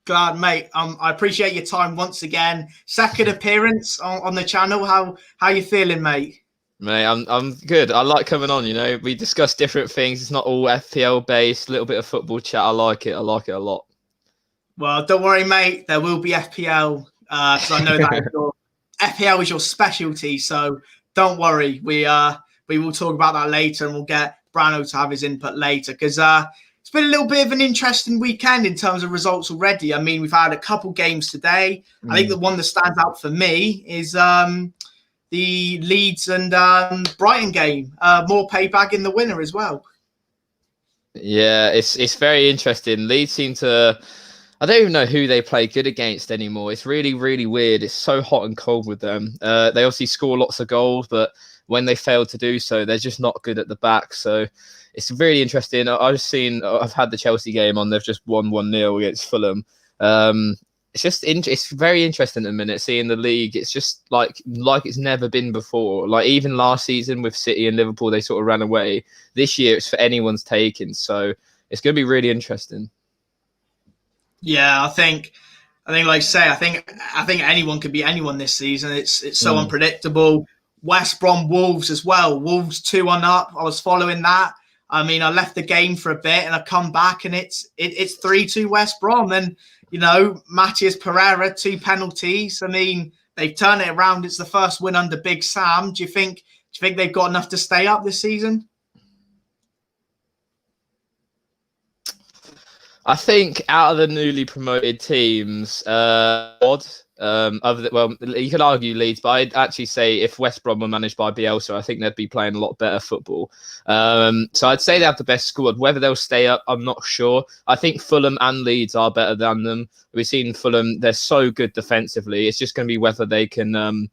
Glad, mate. I appreciate your time once again. Second appearance on the channel. How you feeling, mate? Mate, I'm good. I like coming on. We discuss different things. It's not all FPL based. A little bit of football chat. I like it a lot. Well, don't worry, mate. There will be FPL because I know that FPL is your specialty. So don't worry. We will talk about that later, and we'll get Brano to have his input later because it's been a little bit of an interesting weekend in terms of results already. I mean, we've had a couple games today. I think the one that stands out for me is the Leeds and Brighton game. More payback in the winner as well. Yeah, it's very interesting. Leeds seem to... I don't even know who they play good against anymore. It's really, really weird. It's so hot and cold with them. They obviously score lots of goals, but when they fail to do so, they're just not good at the back. So it's really interesting. I've had the Chelsea game on. They've just won 1-0 against Fulham. It's very interesting at the minute seeing the league. It's just like it's never been before. Like even last season with City and Liverpool, they sort of ran away. This year, it's for anyone's taking. So it's going to be really interesting. Yeah, I think, like I say, I think anyone could be anyone this season. It's so unpredictable. West Brom Wolves as well. Wolves 2-1 up. I was following that. I mean, I left the game for a bit and I come back and it's 3-2 West Brom. And, Matías Pereira, 2 penalties. I mean, they've turned it around. It's the first win under Big Sam. Do you think they've got enough to stay up this season? I think out of the newly promoted teams, you could argue Leeds, but I'd actually say if West Brom were managed by Bielsa, I think they'd be playing a lot better football. So I'd say they have the best squad. Whether they'll stay up, I'm not sure. I think Fulham and Leeds are better than them. We've seen Fulham; they're so good defensively. It's just going to be whether they can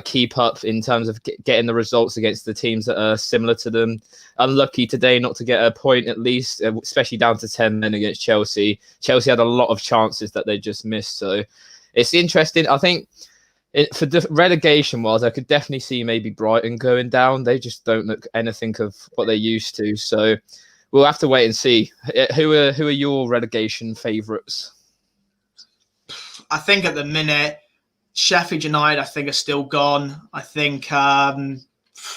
keep up in terms of getting the results against the teams that are similar to them. Unlucky today not to get a point at least, especially down to 10 men against Chelsea. Chelsea had a lot of chances that they just missed. So it's interesting. I think for relegation-wise, I could definitely see maybe Brighton going down. They just don't look anything of what they used to. So we'll have to wait and see. Who are your relegation favourites? I think at the minute, Sheffield United, I think, are still gone. I think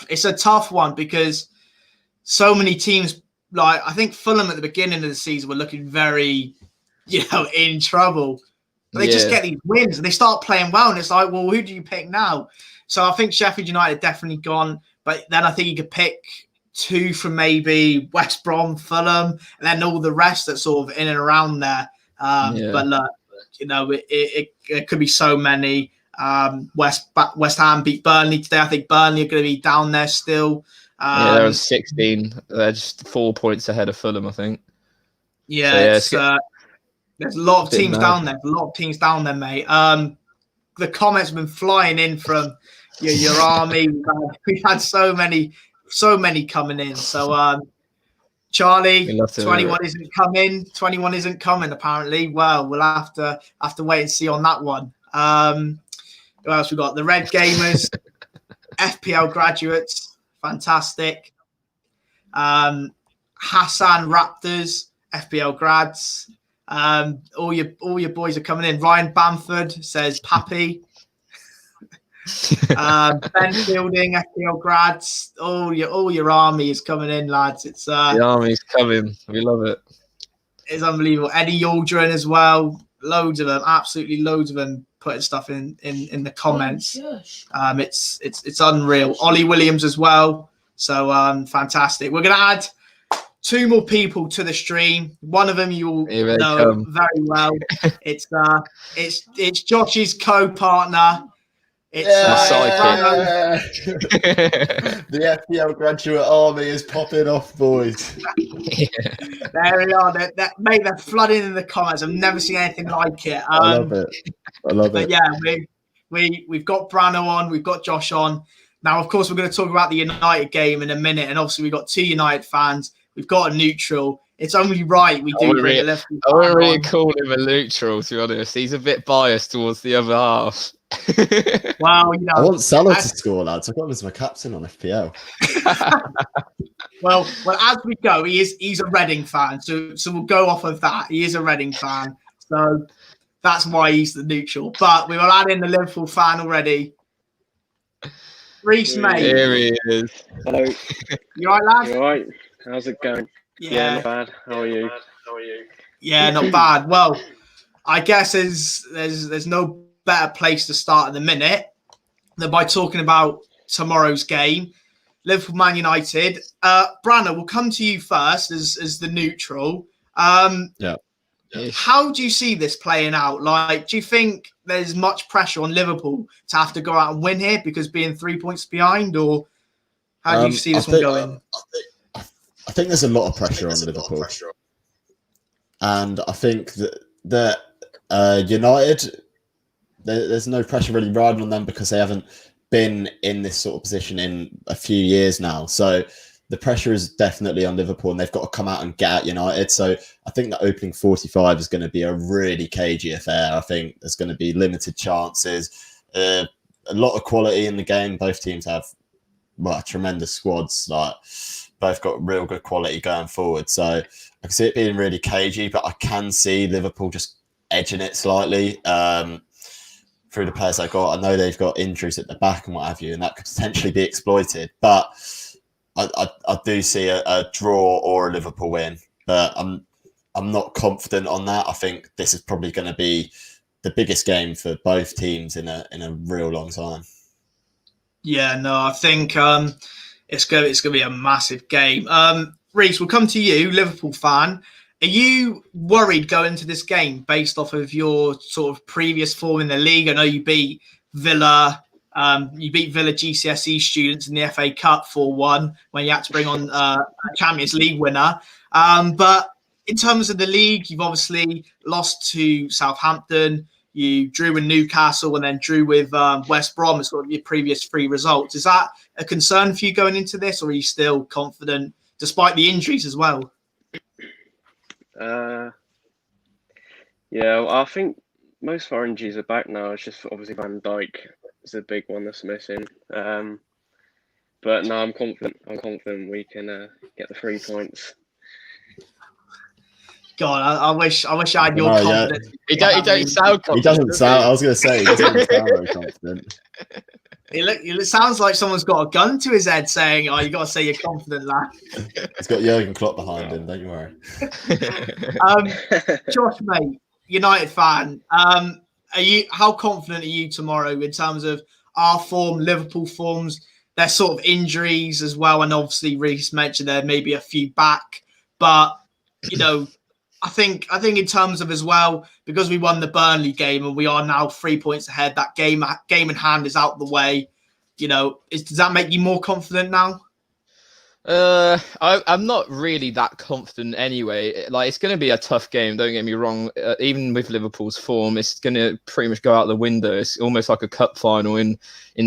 it's a tough one because so many teams, like I think Fulham at the beginning of the season were looking very, in trouble. But they just get these wins and they start playing well. And it's like, well, who do you pick now? So I think Sheffield United definitely gone. But then I think you could pick two from maybe West Brom, Fulham, and then all the rest that's sort of in and around there. But look, it could be so many. West Ham beat Burnley today. I think Burnley are going to be down there still. They're on 16. They're just 4 points ahead of Fulham, I think. Yeah, there's a lot of teams down there. A lot of teams down there, mate. The comments have been flying in from your army. We've had so many coming in. So, Charlie, 21 isn't coming. 21 isn't coming, apparently. Well, we'll have to wait and see on that one. Who else we got? The Red Gamers, FPL graduates, fantastic. Hassan Raptors, FPL grads. All your boys are coming in. Ryan Bamford says Pappy. Ben Fielding, FPL grads. All your army is coming in, lads. It's the army's coming. We love it. It's unbelievable. Eddie Yaldrin as well. Loads of them, absolutely loads of them putting stuff in the comments. It's unreal. Ollie Williams as well. So fantastic. We're gonna add 2 more people to the stream. One of them you'll know very well. It's Josh's co-partner. It's the FPL graduate army is popping off, boys. There we are. Mate, they're flooding in the comments. I've never seen anything like it. I love it. But yeah, we've got Brano on, we've got Josh on. Now, of course, we're going to talk about the United game in a minute, and obviously we've got 2 United fans. We've got a neutral. It's only right we do bring a Liverpool fan. I wouldn't really call him a neutral, to be honest. He's a bit biased towards the other half. Well, I want Salah to score, lads. I've got him as my captain on FPL. well, as we go, he's a Reading fan, so we'll go off of that. He is a Reading fan, so that's why he's the neutral. But we will add in the Liverpool fan already. Reece, mate. Here he is. Hello. You all right, lad? You all right? How's it going? Yeah, not bad. How are you? Yeah, not bad. Well, I guess there's no better place to start at the minute than by talking about tomorrow's game, Liverpool Man United. Brandon, we'll come to you first as the neutral. How do you see this playing out? Like, do you think there's much pressure on Liverpool to have to go out and win here because being 3 points behind, or how do you see this one going? I think there's a lot of pressure on Liverpool, and I think that United, there's no pressure really riding on them because they haven't been in this sort of position in a few years now. So the pressure is definitely on Liverpool, and they've got to come out and get at United. So I think the opening 45 is going to be a really cagey affair. I think there's going to be limited chances, a lot of quality in the game. Both teams have tremendous squads. Like, both got real good quality going forward. So I can see it being really cagey, but I can see Liverpool just edging it slightly through the players they got. I know they've got injuries at the back and what have you, and that could potentially be exploited. But I do see a draw or a Liverpool win, but I'm not confident on that. I think this is probably going to be the biggest game for both teams in a real long time. Yeah, no, I think it's going to be a massive game. Reece, we'll come to you, Liverpool fan. Are you worried going into this game based off of your sort of previous form in the league? I know you beat Villa. You beat Villa GCSE students in the FA Cup 4-1 when you had to bring on a Champions League winner. But in terms of the league, you've obviously lost to Southampton. You drew with Newcastle and then drew with West Brom as sort of your previous 3 results. Is that a concern for you going into this, or are you still confident despite the injuries as well? Yeah, well, I think most of our injuries are back now. It's just obviously Van Dijk is the big one that's missing. But no, I'm confident. I'm confident we can get the 3 points. God, I wish I had your No, yeah. confidence. He don't sound confident. He doesn't does sound. he? I was going to say he doesn't sound very confident. It sounds like someone's got a gun to his head saying, "Oh, you got to say you're confident, lad." He's got Jurgen Klopp behind him. Don't you worry. Josh, mate, United fan. How confident are you tomorrow in terms of our form, Liverpool forms? There's sort of injuries as well, and obviously Reece mentioned there may be a few back, but I think in terms of as well, because we won the Burnley game and we are now 3 points ahead, that game in hand is out the way. Does that make you more confident now? I'm not really that confident anyway. Like, it's going to be a tough game, don't get me wrong. Even with Liverpool's form, it's going to pretty much go out the window. It's almost like a cup final in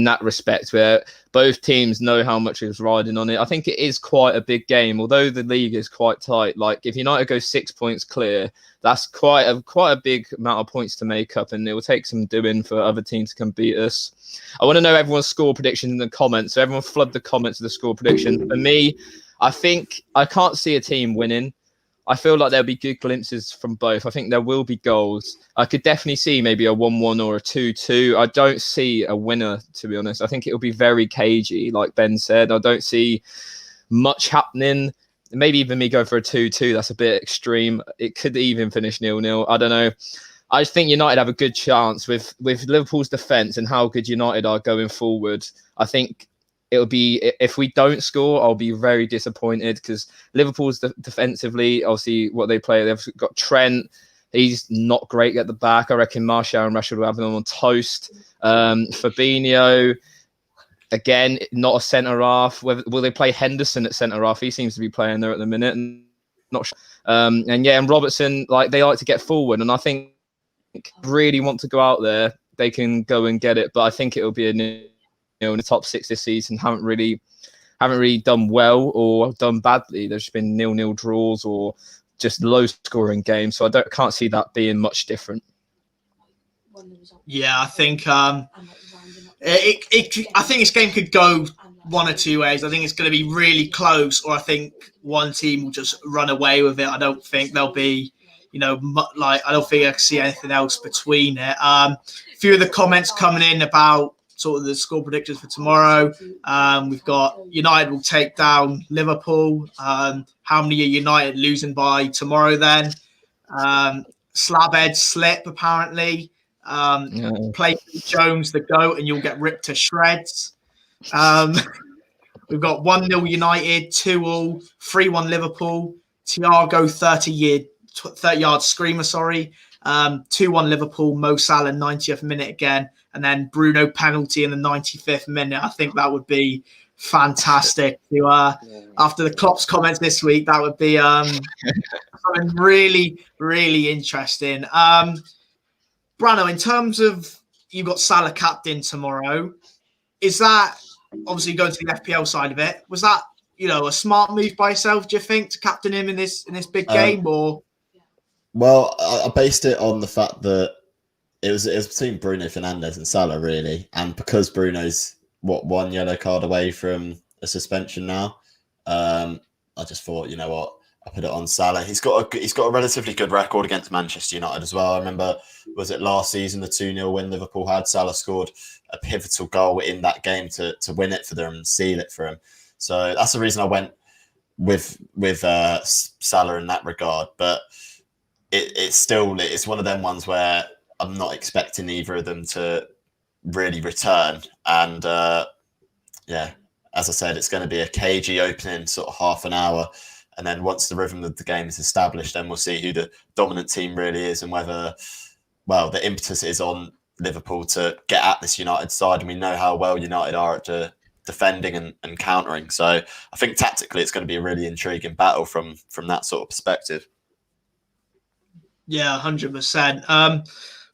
that respect, where both teams know how much is riding on it. I think it is quite a big game, although the league is quite tight. Like, if United go 6 points clear, that's quite a big amount of points to make up, and it will take some doing for other teams to come beat us. I want to know everyone's score prediction in the comments. So everyone flood the comments with the score prediction. For me, I think I can't see a team winning. I feel like there'll be good glimpses from both. I think there will be goals. I could definitely see maybe a 1-1 or a 2-2. I don't see a winner, to be honest. I think it will be very cagey, like Ben said. I don't see much happening. Maybe even me going for a 2-2. That's a bit extreme. It could even finish 0-0. I don't know. I just think United have a good chance with Liverpool's defence and how good United are going forward. I think it'll be, if we don't score, I'll be very disappointed, because Liverpool's defensively, obviously what they play, they've got Trent. He's not great at the back. I reckon Martial and Rashford will have them on toast. Fabinho, again, not a centre half. Will they play Henderson at centre half? He seems to be playing there at the minute. Not sure. And Robertson, they like to get forward, and I think really want to go out there, they can go and get it. But I think it will be in the top 6 this season. Haven't really done well or done badly. There's been 0-0 draws or just low scoring games. So I can't see that being much different. Yeah, I think I think this game could go one or two ways. I think it's going to be really close, or I think one team will just run away with it. I don't think there'll be, I don't think I can see anything else between it. A few of the comments coming in about sort of the score predictions for tomorrow. We've got United will take down Liverpool. How many are United losing by tomorrow then? Slabhead slip, apparently. Play Jones the GOAT and you'll get ripped to shreds. We've got 1-0 United, 2-2, 3-1 Liverpool. Thiago 30-yard screamer, 2-1 Liverpool, Mo Salah 90th minute again, and then Bruno penalty in the 95th minute. I think that would be fantastic. After the Klopp's comments this week, that would be something really, really interesting. Brano, in terms of you've got Salah captain tomorrow, is that obviously going to the FPL side of it? Was that a smart move by yourself? Do you think, to captain him in this big game, or? Well, I based it on the fact that it was between Bruno Fernandes and Salah, really, and because Bruno's one yellow card away from a suspension now, I just thought, you know what, I put it on Salah. He's got a relatively good record against Manchester United as well. I remember, was it last season, the 2-0 win Liverpool had? Salah scored a pivotal goal in that game to win it for them and seal it for him. So that's the reason I went with Salah in that regard. But it's one of them ones where I'm not expecting either of them to really return. And as I said, it's going to be a cagey opening sort of half an hour. And then once the rhythm of the game is established, then we'll see who the dominant team really is and whether, the impetus is on Liverpool to get at this United side. And we know how well United are at defending and countering. So I think tactically it's going to be a really intriguing battle from that sort of perspective. Yeah, 100%.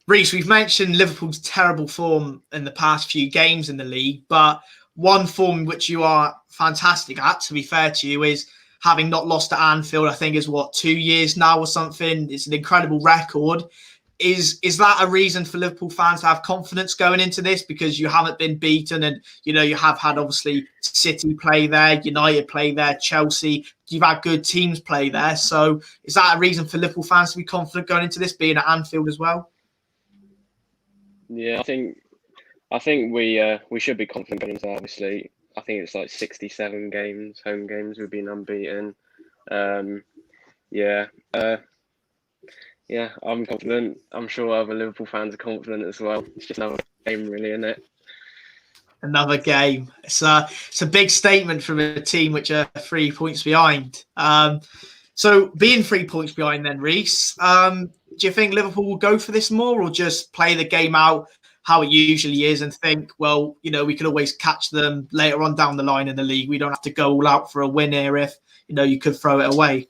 Reece, we've mentioned Liverpool's terrible form in the past few games in the league, but one form which you are fantastic at, to be fair to you, is having not lost at Anfield. I think is 2 years now or something. It's an incredible record. Is that a reason for Liverpool fans to have confidence going into this, because you haven't been beaten, and you have had obviously City play there, United play there, Chelsea, you've had good teams play there. So is that a reason for Liverpool fans to be confident going into this, being at Anfield as well? Yeah, I think we should be confident going into that. Obviously, I think it's like 67 games, home games, we've been unbeaten. Yeah, I'm confident. I'm sure other Liverpool fans are confident as well. It's just another game, really, isn't it? Another game. It's a big statement from a team which are 3 points behind. So being 3 points behind then, Reece, do you think Liverpool will go for this more, or just play the game out how it usually is and think, well, we can always catch them later on down the line in the league. We don't have to go all out for a win here if, you could throw it away.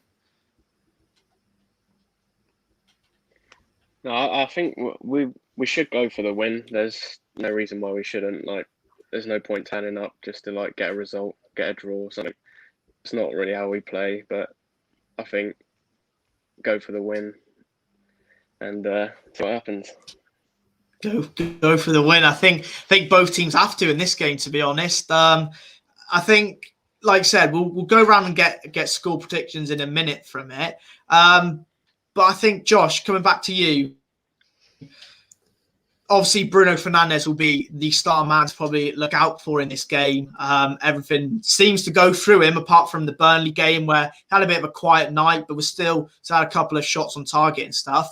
No, I think we should go for the win. There's no reason why we shouldn't. There's no point turning up just to get a result, get a draw or something. It's not really how we play, but I think go for the win and see what happens. Go for the win. I think both teams have to in this game, to be honest. I think, like I said, we'll go around and get score predictions in a minute from it. But I think, Josh, coming back to you, obviously Bruno Fernandes will be the star man to probably look out for in this game. Everything seems to go through him, apart from the Burnley game where he had a bit of a quiet night, but was still had a couple of shots on target and stuff.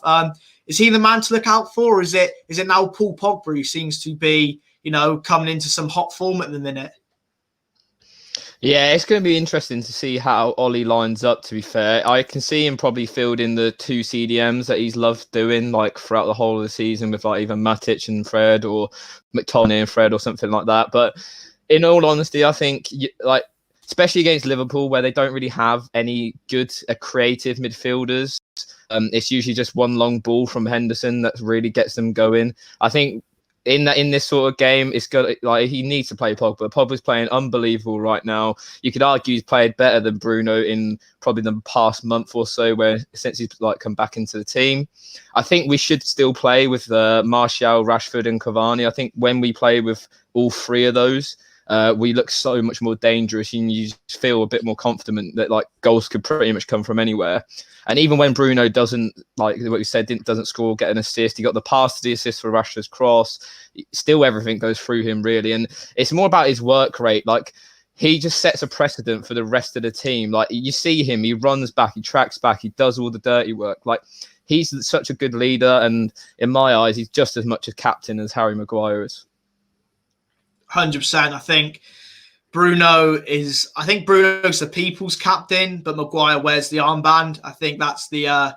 Is he the man to look out for, or is it now Paul Pogba who seems to be, coming into some hot form at the minute? Yeah, it's going to be interesting to see how Ollie lines up, to be fair. I can see him probably fielding the 2 CDMs that he's loved doing throughout the whole of the season with either Matic and Fred or McTominay and Fred or something like that. But in all honesty, I think especially against Liverpool, where they don't really have any good creative midfielders, it's usually just one long ball from Henderson that really gets them going. I think in this sort of game, it's got he needs to play Pogba. Pogba's playing unbelievable right now. You could argue he's played better than Bruno in probably the past month or so, since he's come back into the team. I think we should still play with Martial, Rashford, and Cavani. I think when we play with all 3 of those, we look so much more dangerous, and you feel a bit more confident that goals could pretty much come from anywhere. And even when Bruno doesn't, what you said, doesn't score, get an assist, he got the pass to the assist for Rashford's cross. Still, everything goes through him, really. And it's more about his work rate. He just sets a precedent for the rest of the team. You see him, he runs back, he tracks back, he does all the dirty work. He's such a good leader, and in my eyes, he's just as much a captain as Harry Maguire is. 100%. I think Bruno's the people's captain, but Maguire wears the armband. I think that's the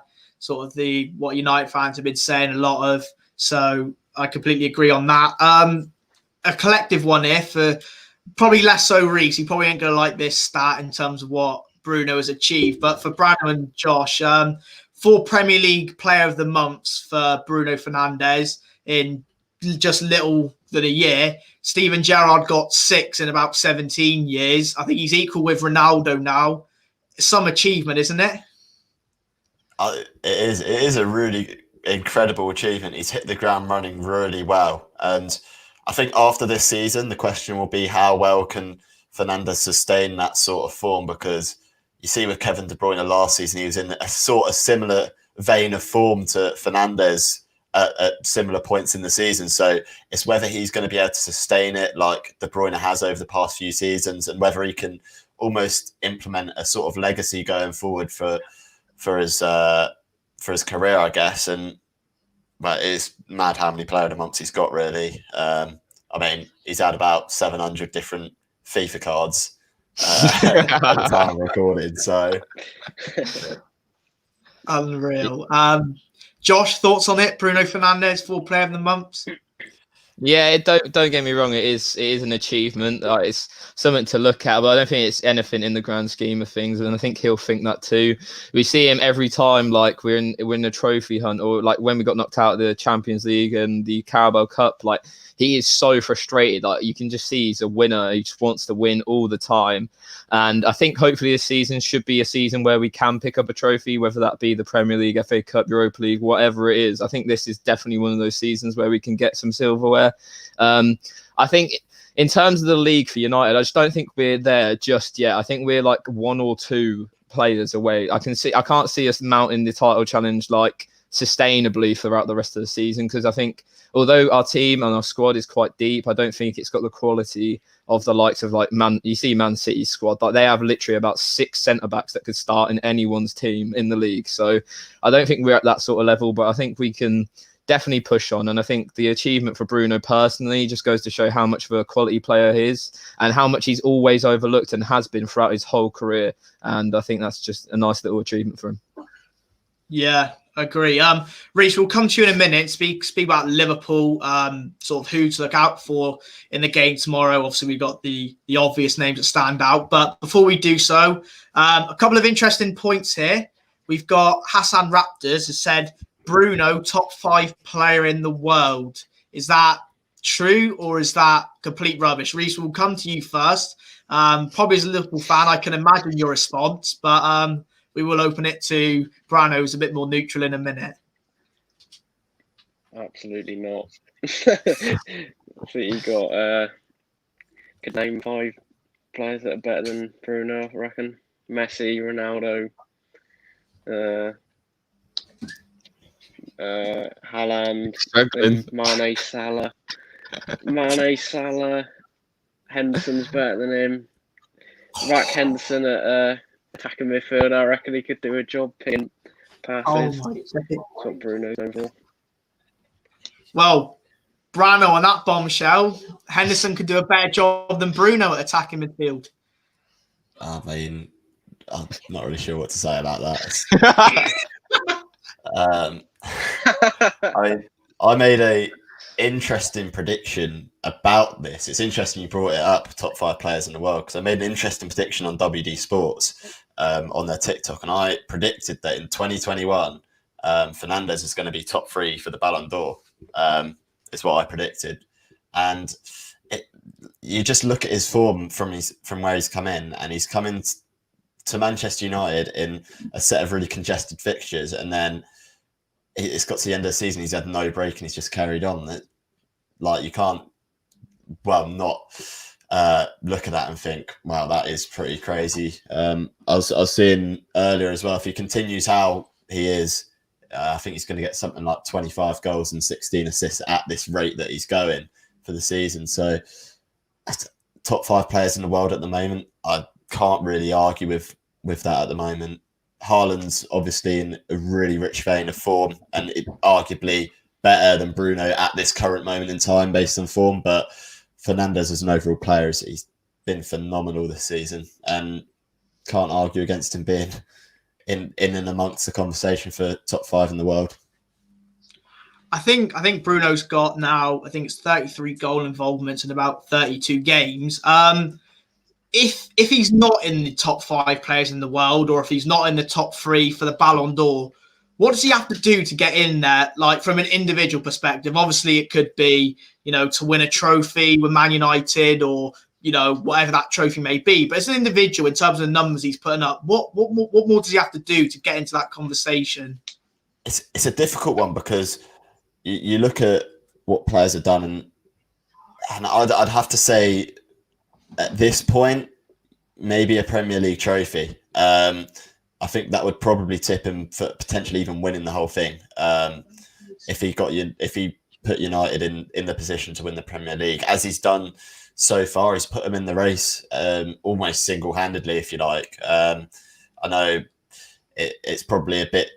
what United fans have been saying a lot of. So I completely agree on that. A collective one here for probably less so Reece. He probably ain't going to like this stat in terms of what Bruno has achieved. But for Brandon and Josh, 4 Premier League Player of the Months for Bruno Fernandes in just little than a year. Steven Gerrard got 6 in about 17 years. I think he's equal with Ronaldo now. Some achievement, isn't it? It is a really incredible achievement. He's hit the ground running really well. And I think after this season, the question will be how well can Fernandes sustain that sort of form, because you see with Kevin De Bruyne last season, he was in a sort of similar vein of form to Fernandes at similar points in the season. So it's whether he's going to be able to sustain it like De Bruyne has over the past few seasons, and whether he can almost implement a sort of legacy going forward for his career, I guess. But it's mad how many player of the months he's got, really. He's had about 700 different FIFA cards at the time of recording. So unreal. Josh, thoughts on it? Bruno Fernandes, 4 Player of the Month? Yeah, don't get me wrong. It is an achievement. It's something to look at, but I don't think it's anything in the grand scheme of things. And I think he'll think that too. We see him every time, like we're in a trophy hunt, or like when we got knocked out of the Champions League and the Carabao Cup. Like he is so frustrated. Like you can just see he's a winner. He just wants to win all the time. And I think hopefully this season should be a season where we can pick up a trophy, whether that be the Premier League, FA Cup, Europa League, whatever it is. I think this is definitely one of those seasons where we can get some silverware. I think in terms of the league for United, I just don't think we're there just yet. I think we're like 1 or 2 players away. I can't see us mounting the title challenge like sustainably throughout the rest of the season, because I think although our team and our squad is quite deep, I don't think it's got the quality of the likes of like Man City's squad. Like they have literally about 6 centre backs that could start in anyone's team in the league. So I don't think we're at that sort of level, but I think we can definitely push on. And I think the achievement for Bruno personally just goes to show how much of a quality player he is and how much he's always overlooked and has been throughout his whole career. And I think that's just a nice little achievement for him. Yeah, agree. Reece, we'll come to you in a minute. Speak about Liverpool, sort of who to look out for in the game tomorrow. Obviously, we've got the obvious names that stand out. But before we do so, a couple of interesting points here. We've got Hassan Raptors has said Bruno, top 5 player in the world. Is that true or is that complete rubbish? Reece, we'll come to you first. Probably as a Liverpool fan, I can imagine your response, but we will open it to Brano, who's a bit more neutral in a minute. Absolutely not. I think you could name 5 players that are better than Bruno, I reckon. Messi, Ronaldo, Haaland, Mane, Salah. Henderson's better than him. Rack Henderson at attacking midfield, I reckon he could do a job picking passes. That's what Bruno's known for. Well, Brano on that bombshell, Henderson could do a better job than Bruno at attacking midfield. I mean, I'm not really sure what to say about that. I made a interesting prediction about this. It's interesting you brought it up, top 5 players in the world, because I made an interesting prediction on WD Sports on their TikTok, and I predicted that in 2021, Fernandes is going to be top 3 for the Ballon d'Or. Is what I predicted, and you just look at his form from where he's come in, and he's come in to Manchester United in a set of really congested fixtures, and then it's got to the end of the season, he's had no break and he's just carried on. That, like, you can't not look at that and think, wow, that is pretty crazy. I was seeing earlier as well, if he continues how he is, I think he's going to get something like 25 goals and 16 assists at this rate that he's going for the season. So top 5 players in the world at the moment, I can't really argue with that at the moment. Haaland's obviously in a really rich vein of form and arguably better than Bruno at this current moment in time based on form. But Fernandes as an overall player, he's been phenomenal this season and can't argue against him being in and amongst the conversation for top 5 in the world. I think Bruno's got now, I think it's 33 goal involvements in about 32 games. If he's not in the top 5 players in the world, or if he's not in the top 3 for the Ballon d'Or, what does he have to do to get in there? Like, from an individual perspective, obviously it could be, to win a trophy with Man United, or whatever that trophy may be. But as an individual, in terms of the numbers he's putting up, what more does he have to do to get into that conversation? It's a difficult one, because you look at what players have done, and I'd have to say, at this point, maybe a Premier League trophy. I think that would probably tip him for potentially even winning the whole thing. If he put United in the position to win the Premier League, as he's done so far, he's put them in the race almost single-handedly, if you like. I know it's probably a bit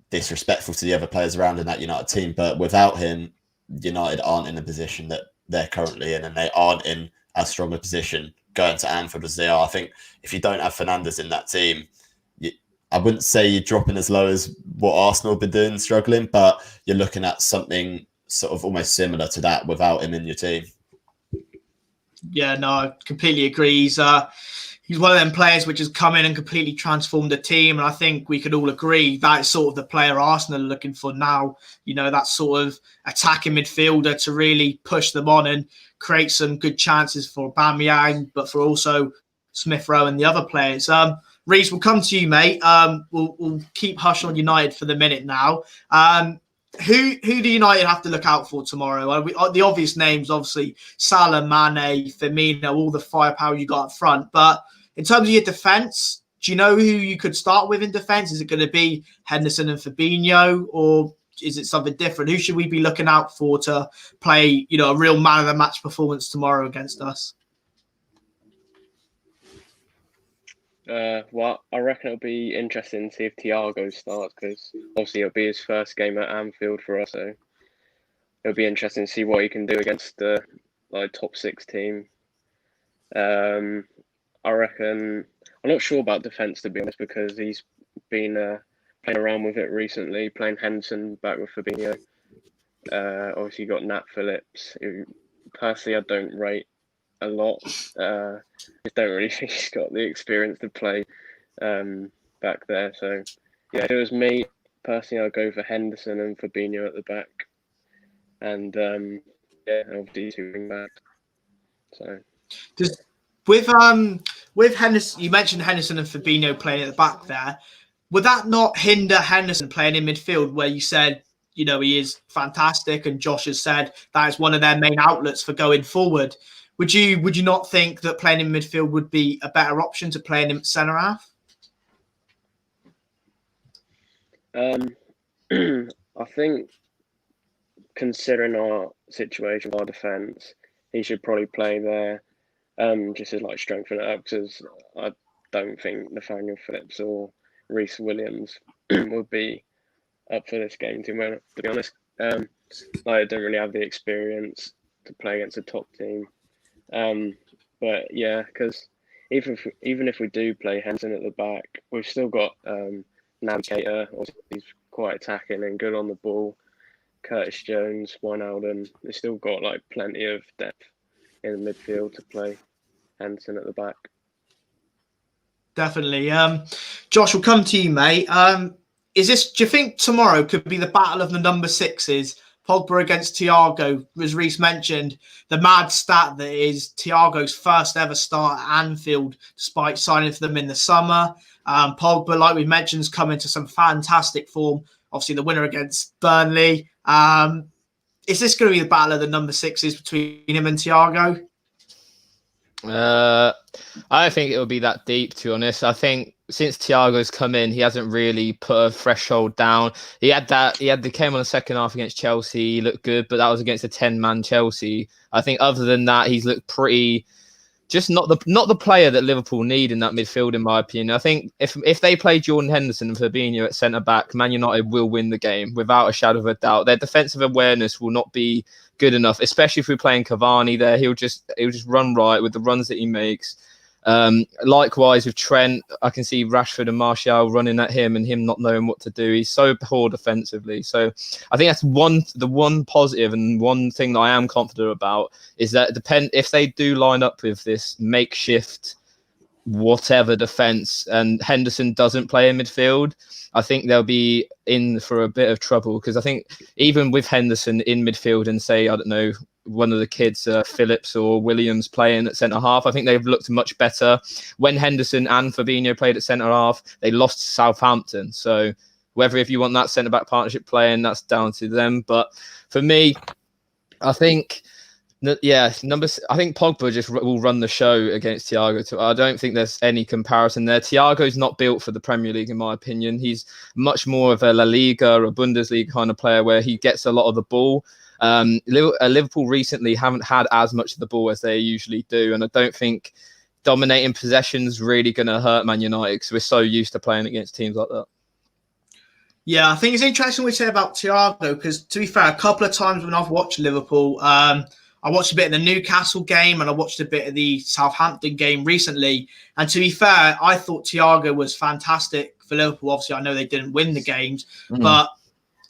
disrespectful to the other players around in that United team, but without him, United aren't in the position that they're currently in, and they aren't in as strong a position going to Anfield as they are. I think if you don't have Fernandes in that team, I wouldn't say you're dropping as low as what Arsenal have been doing, struggling, but you're looking at something sort of almost similar to that without him in your team. Yeah, no, I completely agree. He's one of them players which has come in and completely transformed the team. And I think we could all agree that's sort of the player Arsenal are looking for now. That sort of attacking midfielder to really push them on and create some good chances for Aubameyang, but for also Smith Rowe and the other players. Reece, we'll come to you, mate. We'll keep hush on United for the minute now. Who do United have to look out for tomorrow? The obvious names, obviously, Salah, Mane, Firmino, all the firepower you got up front. But in terms of your defence, do you know who you could start with in defence? Is it going to be Henderson and Fabinho, or is it something different? Who should we be looking out for to play, a real man of the match performance tomorrow against us? Well, I reckon it'll be interesting to see if Thiago starts, because obviously it'll be his first game at Anfield for us. So it'll be interesting to see what he can do against the top 6 team. I reckon I'm not sure about defence, to be honest, because he's been playing around with it recently, playing Henderson back with Fabinho. Obviously you got Nat Phillips, who personally I don't rate a lot. I don't really think he's got the experience to play back there. So yeah, if it was me personally, I'd go for Henderson and Fabinho at the back, and obviously 2 wing backs. So with Henderson, you mentioned Henderson and Fabinho playing at the back there. Would that not hinder Henderson playing in midfield, where you said he is fantastic, and Josh has said that is one of their main outlets for going forward? Would you not think that playing in midfield would be a better option to playing him at centre half? I think, considering our situation, our defence, he should probably play there, just to strengthen it up, because I don't think Nathaniel Phillips or Reece Williams would be up for this game, to be honest. I don't really have the experience to play against a top team. But yeah, because even if we do play Henderson at the back, we've still got Navigator, he's quite attacking and good on the ball. Curtis Jones, Wijnaldum, they've still got plenty of depth in the midfield to play Henderson at the back. Definitely. Josh, we'll come to you, mate. Do you think tomorrow could be the battle of the number 6s? Pogba against Thiago, as Reece mentioned, the mad stat that is Thiago's first ever start at Anfield, despite signing for them in the summer. Pogba, like we mentioned, has come into some fantastic form. Obviously, the winner against Burnley. Is this going to be the battle of the number 6s between him and Thiago? I don't think it will be that deep, to be honest. I think since Thiago's come in, he hasn't really put a threshold down. He came on the second half against Chelsea. He looked good, but that was against a 10-man Chelsea. I think other than that, he's looked pretty. Just not the player that Liverpool need in that midfield, in my opinion. I think if they play Jordan Henderson and Fabinho at centre back, Man United will win the game without a shadow of a doubt. Their defensive awareness will not be good enough, especially if we're playing Cavani there. He'll just run right with the runs that he makes. Likewise with Trent, I can see Rashford and Martial running at him and him not knowing what to do. He's so poor defensively. So I think that's the one positive, and one thing that I am confident about is that if they do line up with this makeshift whatever defense and Henderson doesn't play in midfield, I think they'll be in for a bit of trouble, because I think even with Henderson in midfield and say, I don't know, one of the kids, Phillips or Williams, playing at centre half, I think they've looked much better. When Henderson and Fabinho played at centre half, they lost to Southampton. So if you want that centre back partnership playing, that's down to them. But for me, I think Pogba just will run the show against Thiago. I don't think there's any comparison there. Thiago's not built for the Premier League, in my opinion. He's much more of a La Liga or a Bundesliga kind of player, where he gets a lot of the ball. Liverpool recently haven't had as much of the ball as they usually do, and I don't think dominating possession's really going to hurt Man United, because we're so used to playing against teams like that. Yeah, I think it's interesting what you say about Thiago, because to be fair, a couple of times when I've watched Liverpool, I watched a bit of the Newcastle game and I watched a bit of the Southampton game recently. And to be fair, I thought Thiago was fantastic for Liverpool. Obviously, I know they didn't win the games, but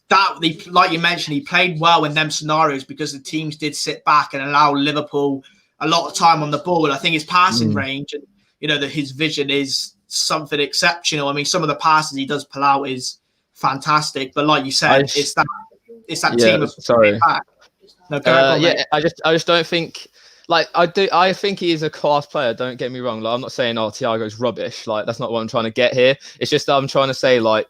like you mentioned, he played well in them scenarios because the teams did sit back and allow Liverpool a lot of time on the ball. And I think his passing range and his vision is something exceptional. I mean, some of the passes he does pull out is fantastic, but like you said, it's that team of back. No, I just don't think. Like I think he is a class player. Don't get me wrong. Like, I'm not saying Thiago's rubbish. Like, that's not what I'm trying to get here. It's just I'm trying to say, like,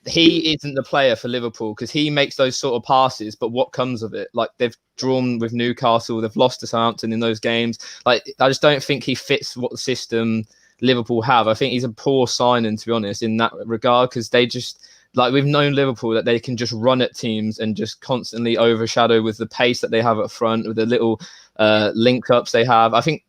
he isn't the player for Liverpool because he makes those sort of passes. But what comes of it? Like, they've drawn with Newcastle, they've lost to Southampton in those games. Like, I just don't think he fits what the system Liverpool have. I think he's a poor signing, to be honest, in that regard, because they just. Like, we've known Liverpool that they can just run at teams and just constantly overshadow with the pace that they have up front, with the little link-ups they have. I think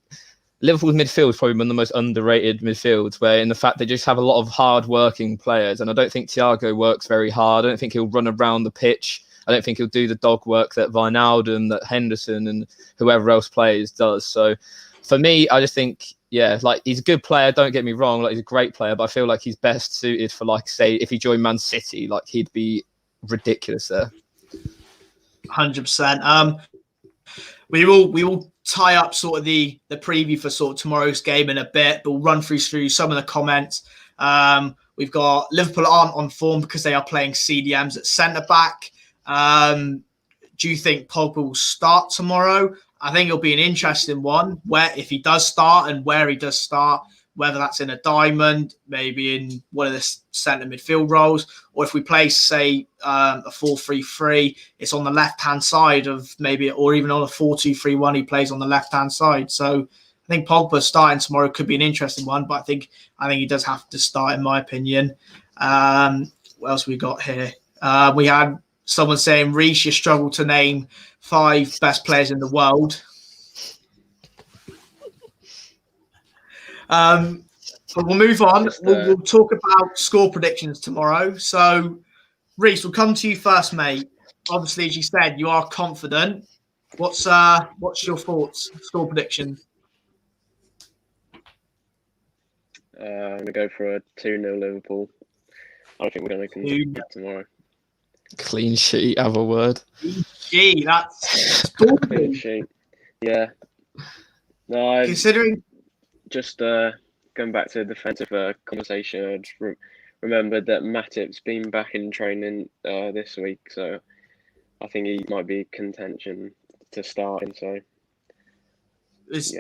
Liverpool's midfield is probably one of the most underrated midfields, where in the fact they just have a lot of hard-working players. And I don't think Thiago works very hard. I don't think he'll run around the pitch. I don't think he'll do the dog work that Wijnaldum, that Henderson and whoever else plays does. So for me, I just think... Yeah, like, he's a good player, don't get me wrong, like, he's a great player, but I feel like he's best suited for, like, say, if he joined Man City, like, he'd be ridiculous there. 100%. We will tie up sort of the preview for sort of tomorrow's game in a bit, but we'll run through some of the comments. We've got Liverpool aren't on form because they are playing CDMs at centre-back. Do you think Pogba will start tomorrow? I think it'll be an interesting one where if he does start and where he does start, whether that's in a diamond, maybe in one of the centre midfield roles, or if we play, say, a 4-3-3, it's on the left-hand side of maybe, or even on a 4-2-3-1, he plays on the left-hand side. So I think Pogba starting tomorrow could be an interesting one, but I think he does have to start, in my opinion. What else we got here? We had someone saying, Reece, you struggle to name 5 best players in the world. But we'll move on. We'll talk about score predictions tomorrow. So, Reece, we'll come to you first, mate. Obviously, as you said, you are confident. What's your thoughts? Score prediction? I'm going to go for a 2-0 Liverpool. I don't think we're going to concede tomorrow. Clean sheet, have a word. Gee, that's clean sheet. Yeah. No, considering just going back to the defensive conversation, I just remembered that Matip's been back in training this week, so I think he might be contention to start him. So,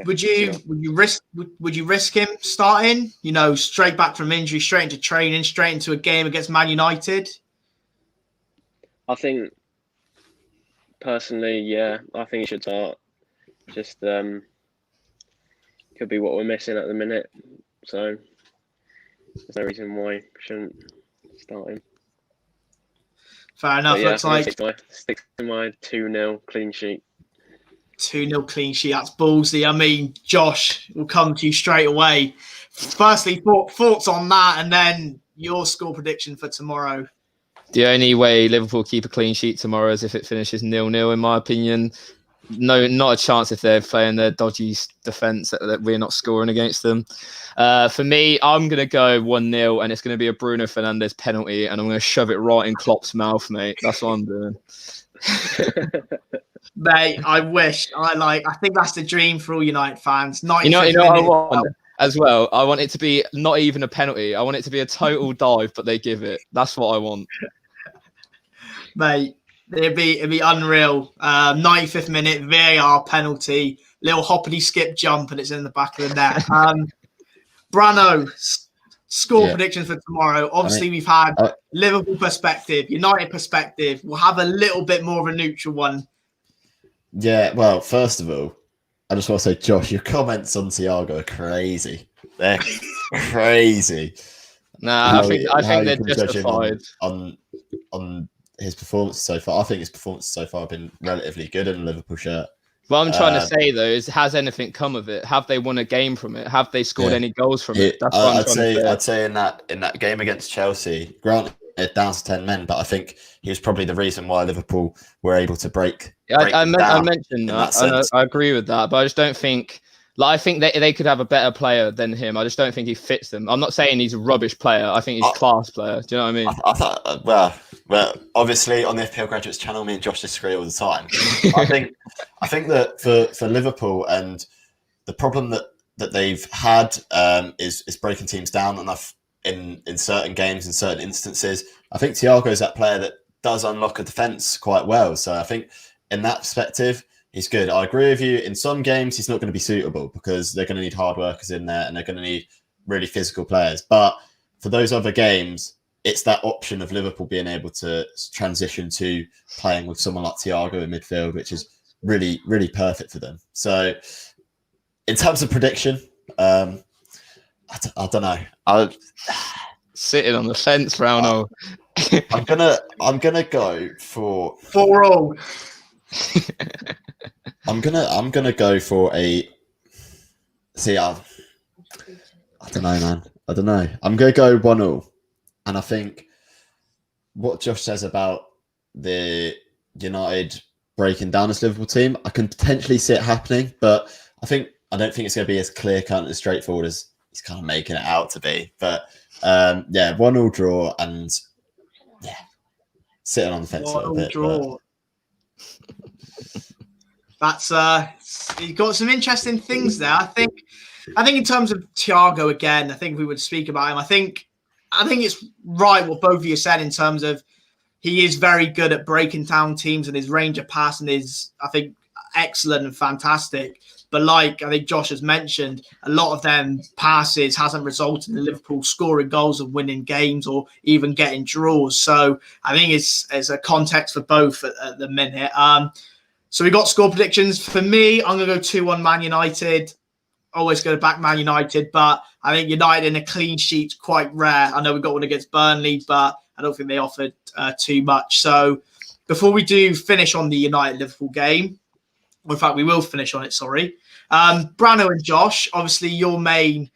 would you risk him starting? Straight back from injury, straight into training, straight into a game against Man United. I think, personally, yeah, I think he should start. Just could be what we're missing at the minute. So there's no reason why we shouldn't start him. Fair enough. Yeah, looks like stick to my 2-0 clean sheet. 2-0 clean sheet. That's ballsy. I mean, Josh, we'll come to you straight away. Firstly, thoughts on that, and then your score prediction for tomorrow. The only way Liverpool keep a clean sheet tomorrow is if it finishes 0-0, in my opinion. No, not a chance if they're playing their dodgy defence that we're not scoring against them. For me, I'm going to go 1-0, and it's going to be a Bruno Fernandes penalty, and I'm going to shove it right in Klopp's mouth, mate. That's what I'm doing. Mate, I wish. I think that's the dream for all United fans. You know what I want as well? I want it to be not even a penalty. I want it to be a total dive, but they give it. That's what I want. Mate, it'd be unreal. 95th minute, VAR penalty, little hoppity skip jump, and it's in the back of the net. Brano, score predictions for tomorrow. Obviously, we've had Liverpool perspective, United perspective. We'll have a little bit more of a neutral one. Yeah, well, first of all, I just want to say, Josh, your comments on Thiago are crazy. They're crazy. Nah, I think they're justified on his performance so far. I think his performance so far have been relatively good in a Liverpool shirt. What I'm trying to say though is, has anything come of it? Have they won a game from it? Have they scored any goals from it? That's what I'm trying to say. I'd say in that game against Chelsea, granted down to 10 men, but I think he was probably the reason why Liverpool were able to break. I mentioned that. I agree with that, but I just don't think Like, I think they could have a better player than him. I just don't think he fits them. I'm not saying he's a rubbish player. I think he's a class player. Do you know what I mean? I thought, well, obviously on the FPL Graduates channel, me and Josh disagree all the time. I think that for Liverpool, and the problem that they've had is breaking teams down enough in certain games, in certain instances. I think Thiago is that player that does unlock a defence quite well. So I think in that perspective, he's good. I agree with you. In some games, he's not going to be suitable because they're going to need hard workers in there and they're going to need really physical players. But for those other games, it's that option of Liverpool being able to transition to playing with someone like Thiago in midfield, which is really, really perfect for them. So in terms of prediction, I don't know. Sitting on the fence, Browno. I'm gonna go for 4-4. I'm gonna go for a. See, I don't know, man. I don't know. I'm gonna go 1-1, and I think what Josh says about the United breaking down this Liverpool team, I can potentially see it happening, but I don't think it's gonna be as clear cut and as straightforward as he's kind of making it out to be. But 1-1 draw, and sitting on the fence a little bit. Draw. That's you've got some interesting things there. I think in terms of Thiago again, I think we would speak about him. I think it's right what both of you said in terms of he is very good at breaking down teams, and his range of passing is, I think, excellent and fantastic. But like I think Josh has mentioned, a lot of them passes hasn't resulted in Liverpool scoring goals and winning games or even getting draws. So I think it's a context for both at the minute. So we got score predictions. For me, I'm going to go 2-1 Man United. Always going to back Man United, but I think United in a clean sheet's quite rare. I know we got one against Burnley, but I don't think they offered too much. So before we do finish on the United-Liverpool game, or in fact, we will finish on it, sorry. Brano and Josh, obviously your main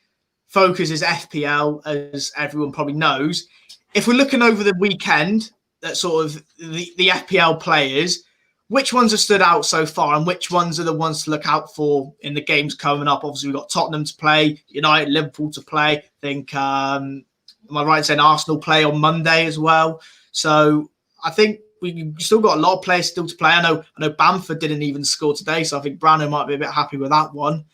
focus is FPL, as everyone probably knows. If we're looking over the weekend, at sort of the FPL players, which ones have stood out so far and which ones are the ones to look out for in the games coming up? Obviously, we've got Tottenham to play, United, Liverpool to play. I think, am I right in saying Arsenal play on Monday as well? So I think we've still got a lot of players still to play. I know Bamford didn't even score today, so I think Brano might be a bit happy with that one.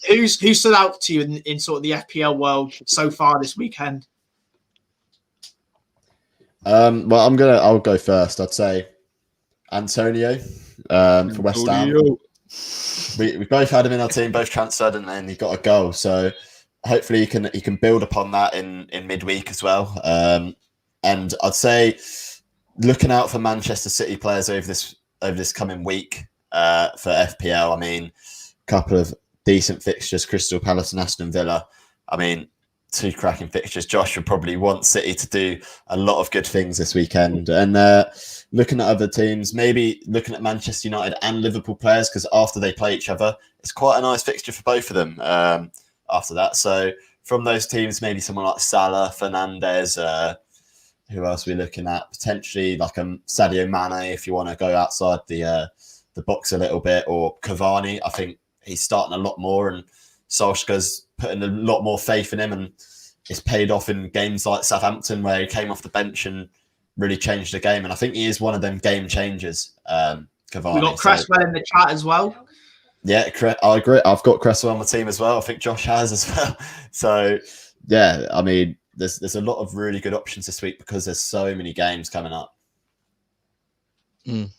Who stood out to you in sort of the FPL world so far this weekend? Well, I'll go first. I'd say Antonio for West Ham. We both had him in our team, both transferred, and then he got a goal. So hopefully he can build upon that in midweek as well. And I'd say looking out for Manchester City players over this coming week for FPL. I mean, a couple of decent fixtures: Crystal Palace and Aston Villa. I mean, two cracking fixtures. Josh would probably want City to do a lot of good things this weekend. And looking at other teams, maybe looking at Manchester United and Liverpool players, because after they play each other, it's quite a nice fixture for both of them after that. So from those teams, maybe someone like Salah, Fernandes, who else are we looking at? Potentially like Sadio Mane, if you want to go outside the box a little bit, or Cavani. I think he's starting a lot more, and Solskjaer's putting a lot more faith in him, and it's paid off in games like Southampton where he came off the bench and really changed the game. And I think he is one of them game changers, Cavani. We got Cresswell in the chat as well. Yeah, I agree. I've got Cresswell on my team as well. I think Josh has as well. So, yeah, I mean, there's a lot of really good options this week because there's so many games coming up. Mm.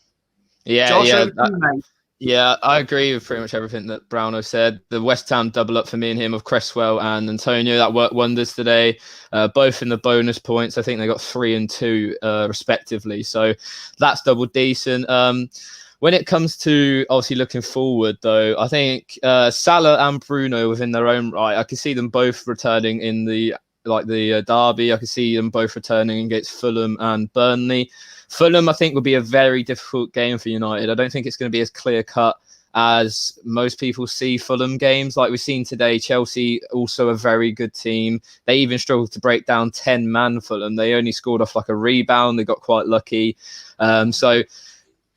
Yeah, Josh, yeah, I agree with pretty much everything that Browno said. The West Ham double up for me and him of Cresswell and Antonio, that worked wonders today. Both in the bonus points. I think they got 3 and 2 respectively. So that's double decent. When it comes to obviously looking forward, though, I think Salah and Bruno within their own right, I can see them both returning in the derby. I can see them both returning against Fulham and Burnley. Fulham, I think, will be a very difficult game for United. I don't think it's going to be as clear-cut as most people see Fulham games. Like we've seen today, Chelsea, also a very good team. They even struggled to break down 10-man Fulham. They only scored off like a rebound. They got quite lucky. So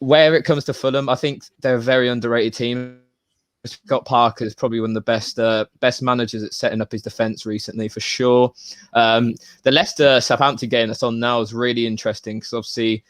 where it comes to Fulham, I think they're a very underrated team. Scott Parker is probably one of the best managers at setting up his defence recently, for sure. The Leicester Southampton game that's on now is really interesting because obviously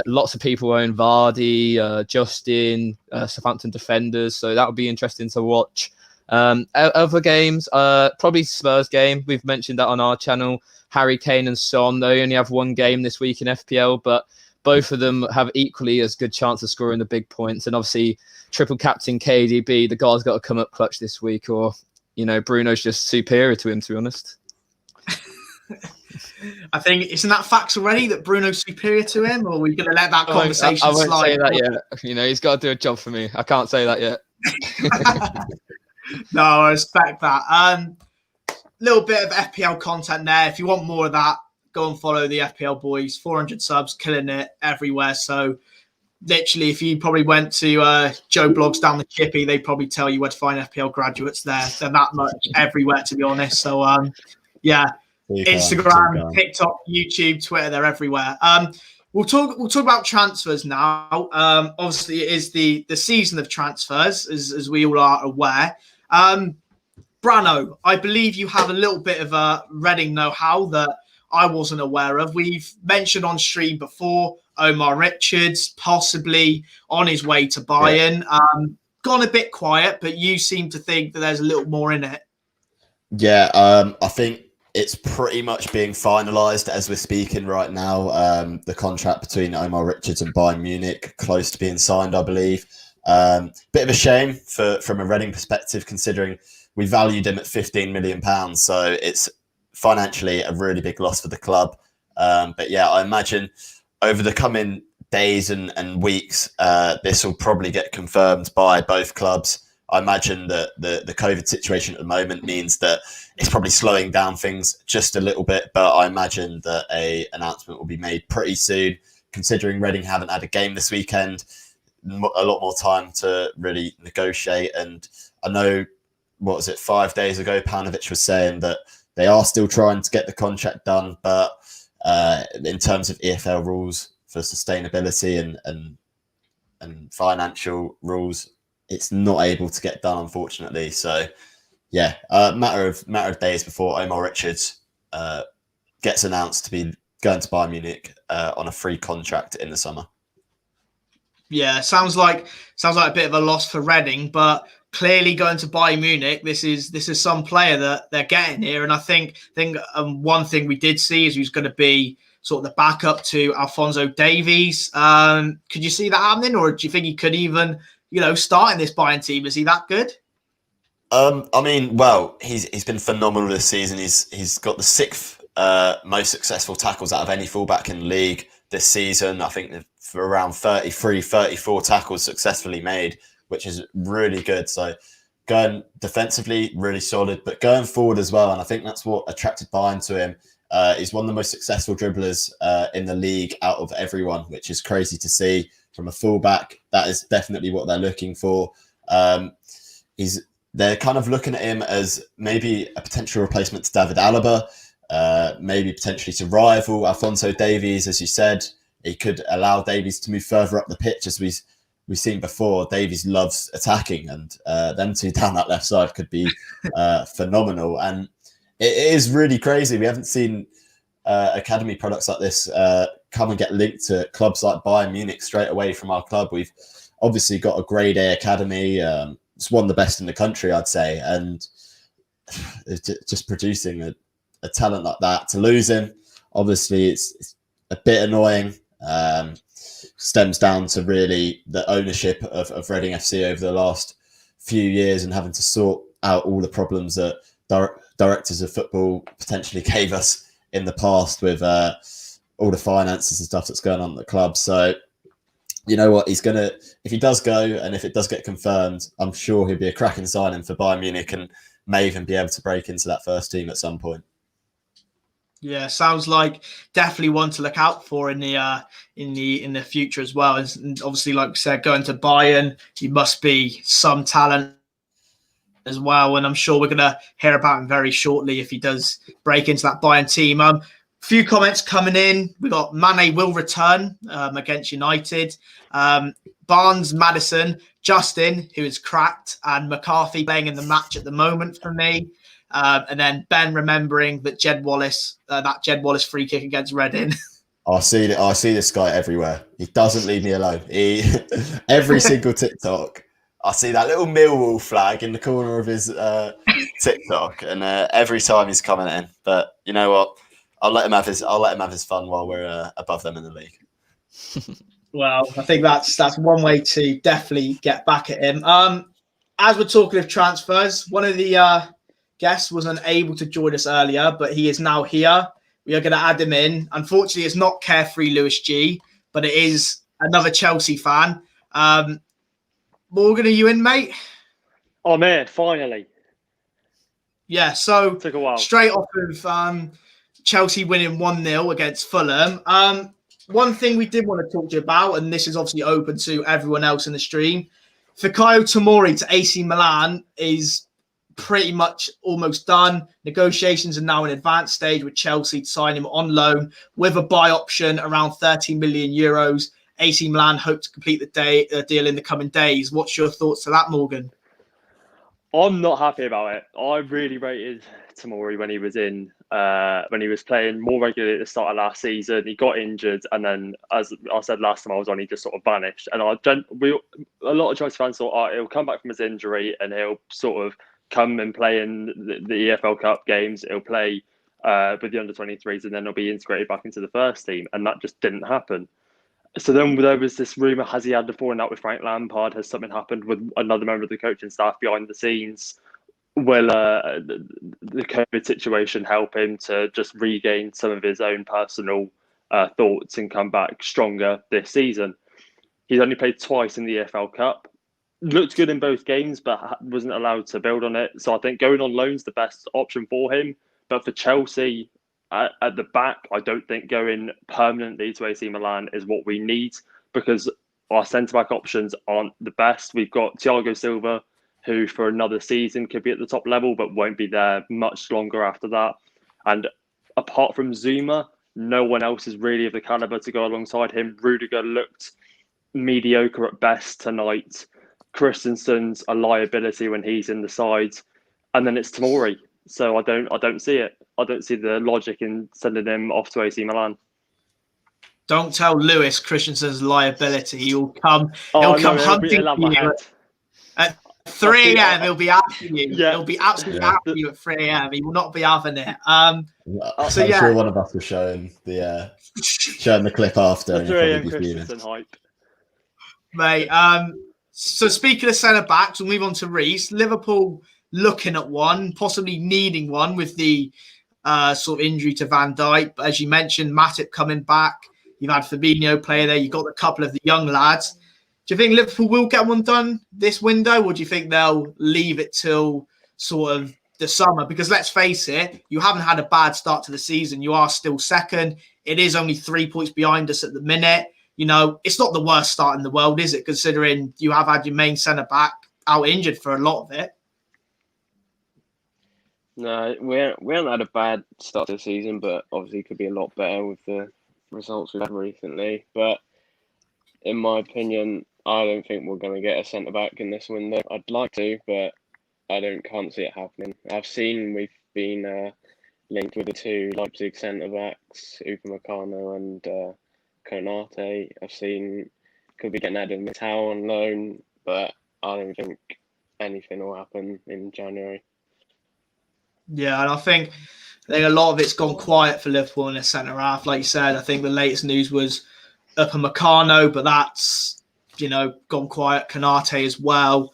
lots of people own Vardy, Justin, Southampton defenders, so that would be interesting to watch. Other games, probably Spurs game. We've mentioned that on our channel. Harry Kane and Son, they only have one game this week in FPL, but both of them have equally as good chance of scoring the big points. And obviously, triple captain KDB, the guy's got to come up clutch this week, or Bruno's just superior to him, to be honest. I think, isn't that facts already that Bruno's superier to him, or are we going to let that conversation I won't slide? say that yet. He's got to do a job for me. I can't say that yet. No, I respect that. Little bit of FPL content there. If you want more of that, go and follow the FPL boys. 400 subs, killing it everywhere. So literally, if you probably went to Joe Blogs down the Chippy, they'd probably tell you where to find FPL graduates there. They're that much everywhere, to be honest. So yeah, Instagram, TikTok, YouTube, Twitter, they're everywhere. We'll talk about transfers now. Obviously, it is the season of transfers, as we all are aware. Brano, I believe you have a little bit of a Reading know-how that I wasn't aware of. We've mentioned on stream before Omar Richards possibly on his way to Bayern. Yeah. Gone a bit quiet, but you seem to think that there's a little more in it. Yeah, I think it's pretty much being finalised as we're speaking right now. The contract between Omar Richards and Bayern Munich close to being signed, I believe. Bit of a shame from a Reading perspective, considering we valued him at £15 million. So it's financially a really big loss for the club. But yeah, I imagine over the coming days and weeks, this will probably get confirmed by both clubs. I imagine that the COVID situation at the moment means that it's probably slowing down things just a little bit, but I imagine that an announcement will be made pretty soon, considering Reading haven't had a game this weekend, a lot more time to really negotiate. And I know, 5 days ago, Paunovic was saying that they are still trying to get the contract done, but in terms of EFL rules for sustainability and financial rules, it's not able to get done, unfortunately. So, yeah, matter of days before Omar Richards gets announced to be going to Bayern Munich on a free contract in the summer. Yeah, sounds like a bit of a loss for Reading, but clearly going to Bayern Munich, this is some player that they're getting here. And I think one thing we did see is who's going to be sort of the backup to Alphonso Davies. Could you see that happening, or do you think he could even start in this Bayern team? Is he that good? I mean, well, he's been phenomenal this season. He's got the sixth most successful tackles out of any fullback in the league this season. I think for around 33, 34 tackles successfully made, which is really good. So going defensively, really solid, but going forward as well. And I think that's what attracted Bayern to him. He's one of the most successful dribblers in the league out of everyone, which is crazy to see from a fullback. That is definitely what they're looking for. They're kind of looking at him as maybe a potential replacement to David Alaba, maybe potentially to rival Alphonso Davies, as you said. He could allow Davies to move further up the pitch, as we've seen before. Davies loves attacking, and them two down that left side could be phenomenal. And it is really crazy. We haven't seen academy products like this come and get linked to clubs like Bayern Munich straight away from our club. We've obviously got a grade A academy. It's one of the best in the country, I'd say. And just producing a talent like that, to lose him, obviously it's a bit annoying. Stems down to really the ownership of Reading FC over the last few years and having to sort out all the problems that directors of football potentially gave us in the past with all the finances and stuff that's going on at the club. So, you know what, if he does go, and if it does get confirmed, I'm sure he'll be a cracking signing for Bayern Munich and may even be able to break into that first team at some point. Yeah, sounds like definitely one to look out for in the future as well. And obviously, like I said, going to Bayern, he must be some talent as well. And I'm sure we're going to hear about him very shortly if he does break into that Bayern team. Few comments coming in. We got Mane will return against United. Barnes, Maddison, Justin, who is cracked, and McCarthy playing in the match at the moment for me. And then Ben remembering that Jed Wallace free kick against Reading. I see this guy everywhere. He doesn't leave me alone. Every single TikTok, I see that little Millwall flag in the corner of his TikTok, and every time he's commenting. But you know what? I'll let him have his fun while we're above them in the league. Well, I think that's one way to definitely get back at him. As we're talking of transfers, one of the guests was unable to join us earlier, but he is now here. We are going to add him in. Unfortunately, it's not Carefree Lewis G, but it is another Chelsea fan. Morgan, are you in, mate? I'm here, finally. Yeah, so Took a while. Straight off of Chelsea winning 1-0 against Fulham. One thing we did want to talk to you about, and this is obviously open to everyone else in the stream, Fikayo Tomori to AC Milan is pretty much almost done. Negotiations are now in advanced stage with Chelsea to sign him on loan with a buy option around 30 million euros. AC Milan hope to complete the deal in the coming days. What's your thoughts to that, Morgan? I'm not happy about it. I really rated Tomori when he was playing more regularly at the start of last season. He got injured, and then, as I said last time I was on, he just sort of vanished. And a lot of Chelsea fans thought, he'll come back from his injury and he'll sort of come and play in the EFL Cup games. He'll play with the under-23s, and then he'll be integrated back into the first team. And that just didn't happen. So then there was this rumour, has he had a falling out with Frank Lampard? Has something happened with another member of the coaching staff behind the scenes? Will the COVID situation help him to just regain some of his own personal thoughts and come back stronger this season? He's only played twice in the EFL Cup. Looked good in both games, but wasn't allowed to build on it. So I think going on loan's the best option for him. But for Chelsea, at the back, I don't think going permanently to AC Milan is what we need, because our centre-back options aren't the best. We've got Thiago Silva, who for another season could be at the top level, but won't be there much longer after that. And apart from Zuma, no one else is really of the calibre to go alongside him. Rudiger looked mediocre at best tonight. Christensen's a liability when he's in the side. And then it's Tomori. So I don't see it. I don't see the logic in sending him off to AC Milan. Don't tell Lewis Christensen's liability. He'll come hunting you at 3 a.m. He'll be after you. Yeah. He'll be absolutely after you at 3 a.m. He will not be having it. I'm sure one of us was showing the clip after. The 3 a.m. Christensen hype. Mate, so speaking of centre-backs, we'll move on to Reece. Liverpool looking at one, possibly needing one with the sort of injury to Van Dijk. But as you mentioned, Matip coming back. You've had Fabinho play there. You've got a couple of the young lads. Do you think Liverpool will get one done this window, or do you think they'll leave it till sort of the summer? Because let's face it, you haven't had a bad start to the season. You are still second. It is only 3 points behind us at the minute. You know, it's not the worst start in the world, is it? Considering you have had your main centre-back out injured for a lot of it. No, we haven't had a bad start to the season, but obviously could be a lot better with the results we've had recently. But in my opinion, I don't think we're going to get a centre-back in this window. I'd like to, but I can't see it happening. I've seen we've been linked with the two Leipzig centre-backs, Upamecano and Konate. I've seen could be getting Adam Mittal on loan, but I don't think anything will happen in January. Yeah, and I think a lot of it's gone quiet for Liverpool in the centre half. Like you said, I think the latest news was Upamecano, but that's, gone quiet. Konate as well.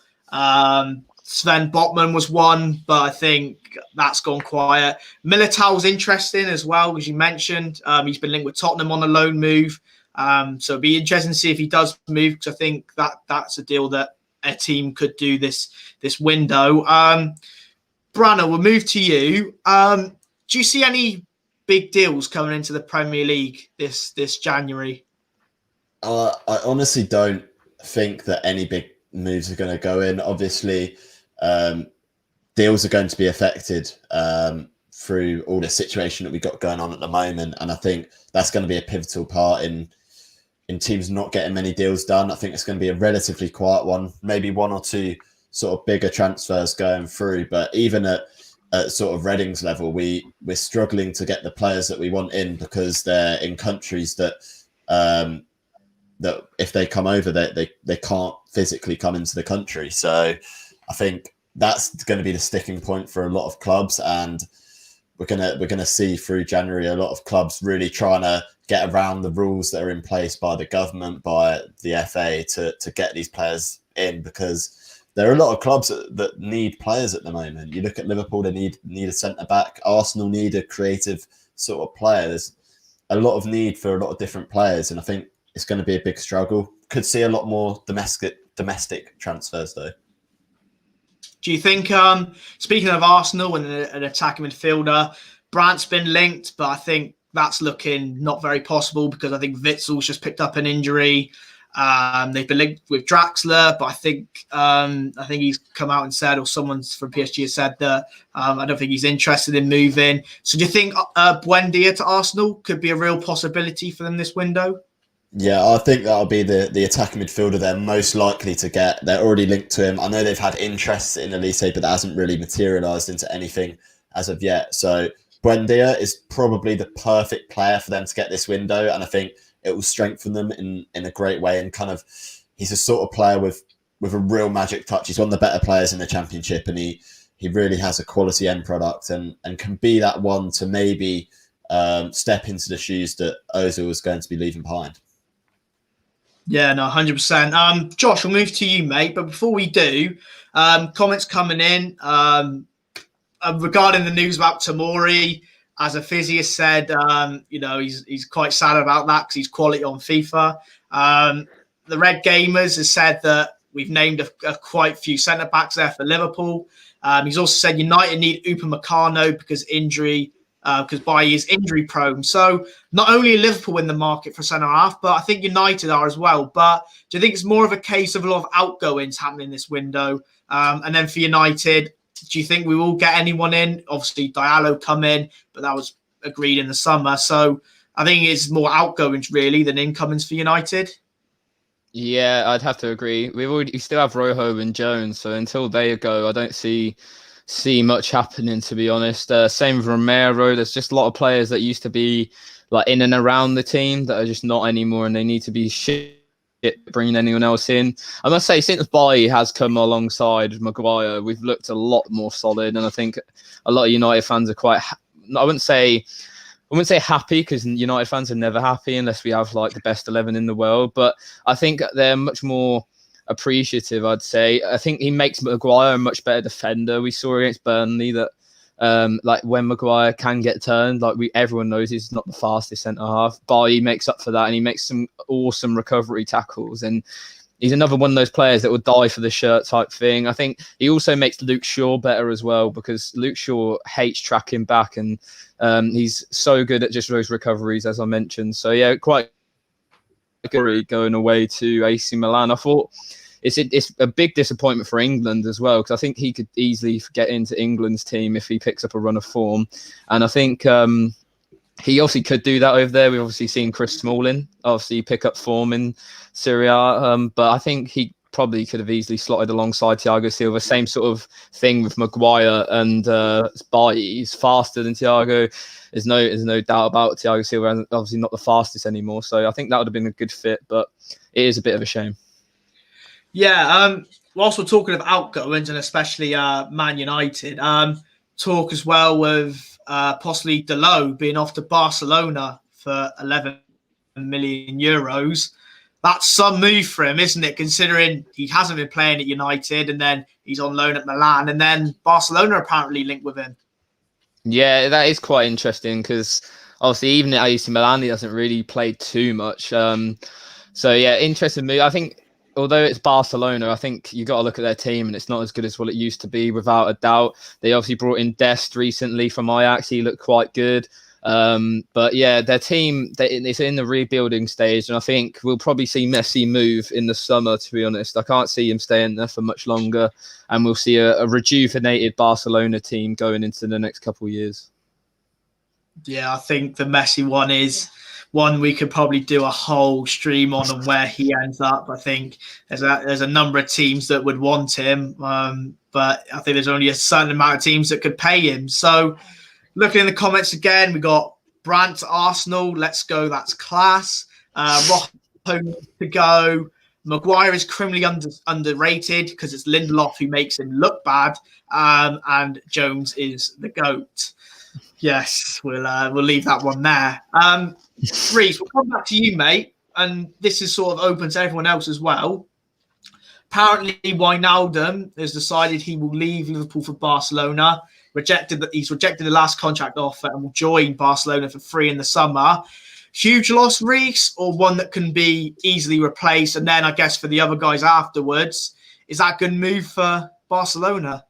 Sven Botman was one, but I think that's gone quiet. Militau's interesting as well, as you mentioned. He's been linked with Tottenham on a loan move. So it'd be interesting to see if he does move, because I think that's a deal that a team could do this window. Branna, we'll move to you. Do you see any big deals coming into the Premier League this January? I honestly don't think that any big moves are going to go in. Obviously, deals are going to be affected through all the situation that we got going on at the moment. And I think that's going to be a pivotal part in teams not getting many deals done. I think it's going to be a relatively quiet one, maybe one or two sort of bigger transfers going through. But even at sort of Reading's level, we're struggling to get the players that we want in because they're in countries that that if they come over, they can't physically come into the country. So I think that's going to be the sticking point for a lot of clubs, and we're gonna see through January a lot of clubs really trying to get around the rules that are in place by the government, by the FA, to get these players in, because there are a lot of clubs that need players at the moment. You look at Liverpool, they need a centre back. Arsenal need a creative sort of player. There's a lot of need for a lot of different players, and I think it's going to be a big struggle. Could see a lot more domestic transfers though. Do you think, speaking of Arsenal and an attacking midfielder, Brandt's been linked, but I think that's looking not very possible because I think Witzel's just picked up an injury. They've been linked with Draxler, but I think he's come out and said, or someone's from PSG has said that I don't think he's interested in moving. So do you think Buendia to Arsenal could be a real possibility for them this window? Yeah, I think that'll be the attacking midfielder they're most likely to get. They're already linked to him. I know they've had interest in Elise, but that hasn't really materialised into anything as of yet. So Buendia is probably the perfect player for them to get this window, and I think it will strengthen them in a great way. And kind of, he's a sort of player with a real magic touch. He's one of the better players in the Championship, and he really has a quality end product and can be that one to maybe step into the shoes that Ozil was going to be leaving behind. Yeah, no, 100%. Josh, we'll move to you, mate. But before we do, comments coming in regarding the news about Tomori. As a physio said, he's quite sad about that because he's quality on FIFA. The Red Gamers has said that we've named a quite few centre backs there for Liverpool. He's also said United need Upamecano because Bailly is injury prone. So not only are Liverpool in the market for centre half, but I think United are as well. But do you think it's more of a case of a lot of outgoings happening this window? And then for United, do you think we will get anyone in? Obviously, Diallo come in, but that was agreed in the summer. So I think it's more outgoings really than incomings for United. Yeah, I'd have to agree. We still have Rojo and Jones, so until they go, I don't see much happening, to be honest. Same with Romero. There's just a lot of players that used to be like in and around the team that are just not anymore, and they need to be bringing anyone else in. I must say, since Bailly has come alongside Maguire, we've looked a lot more solid, and I think a lot of United fans are quite. I wouldn't say happy, because United fans are never happy unless we have like the best 11 in the world. But I think they're much more appreciative, I'd say. I think he makes Maguire a much better defender. We saw against Burnley that like when Maguire can get turned, like everyone knows he's not the fastest centre half. Bailly makes up for that, and he makes some awesome recovery tackles, and he's another one of those players that will die for the shirt type thing. I think he also makes Luke Shaw better as well, because Luke Shaw hates tracking back, and he's so good at just those recoveries, as I mentioned. So yeah, quite going away to AC Milan. I thought it's a big disappointment for England as well, because I think he could easily get into England's team if he picks up a run of form, and I think he obviously could do that over there. We've obviously seen Chris Smalling obviously pick up form in Serie A, but I think he probably could have easily slotted alongside Thiago Silva. Same sort of thing with Maguire and Bailly. He's faster than Thiago. There's no doubt about Thiago Silva, and obviously not the fastest anymore. So I think that would have been a good fit, but it is a bit of a shame. Yeah. Whilst we're talking of outgoings, and especially Man United, talk as well with possibly Dalot being off to Barcelona for 11 million euros. That's some move for him, isn't it? Considering he hasn't been playing at United, and then he's on loan at Milan, and then Barcelona apparently linked with him. Yeah, that is quite interesting, because obviously even at AC Milan he hasn't really played too much. So yeah, interesting move. I think although it's Barcelona, I think you got to look at their team, and it's not as good as what it used to be, without a doubt. They obviously brought in Dest recently from Ajax. He looked quite good. But yeah, their team, it's in the rebuilding stage, and I think we'll probably see Messi move in the summer, to be honest. I can't see him staying there for much longer, and we'll see a rejuvenated Barcelona team going into the next couple of years. Yeah, I think the Messi one is one we could probably do a whole stream on and where he ends up. I think there's a number of teams that would want him, but I think there's only a certain amount of teams that could pay him. So looking in the comments again, we got Brandt Arsenal. Let's go. That's class. Rojo to go. Maguire is criminally underrated because it's Lindelof who makes him look bad, and Jones is the GOAT. Yes, we'll leave that one there. Reece, we'll come back to you, mate, and this is sort of open to everyone else as well. Apparently, Wijnaldum has decided he will leave Liverpool for Barcelona. He's rejected the last contract offer and will join Barcelona for free in the summer. Huge loss, Reece, or one that can be easily replaced? And then I guess for the other guys afterwards, is that a good move for Barcelona?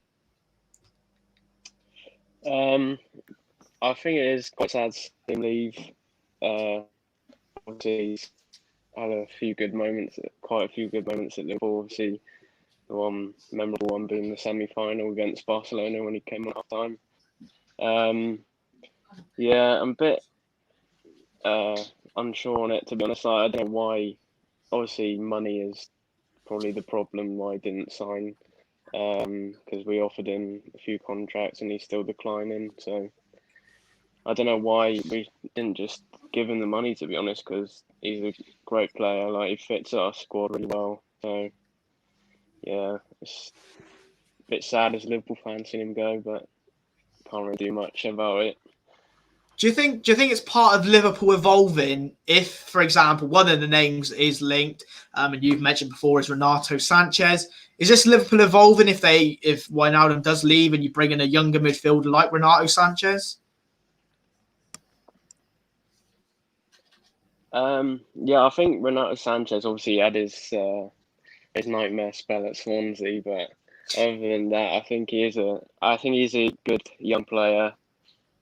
I think it is quite sad to see him leave. Obviously, he's had quite a few good moments at Liverpool. Obviously, the one memorable one being the semi-final against Barcelona when he came on half time. Yeah, I'm a bit unsure on it, to be honest. I don't know why. Obviously, money is probably the problem why he didn't sign. Because we offered him a few contracts and he's still declining. So I don't know why we didn't just give him the money, to be honest, because he's a great player. Like, he fits our squad really well. So yeah, it's a bit sad as a Liverpool fan seeing him go, but can't really do much about it. Do you think it's part of Liverpool evolving if, for example, one of the names is linked, and you've mentioned before is Renato Sanchez? Is this Liverpool evolving if Wijnaldum does leave and you bring in a younger midfielder like Renato Sanchez? Yeah, I think Renato Sanchez obviously had his nightmare spell at Swansea, but other than that, I think he's a good young player.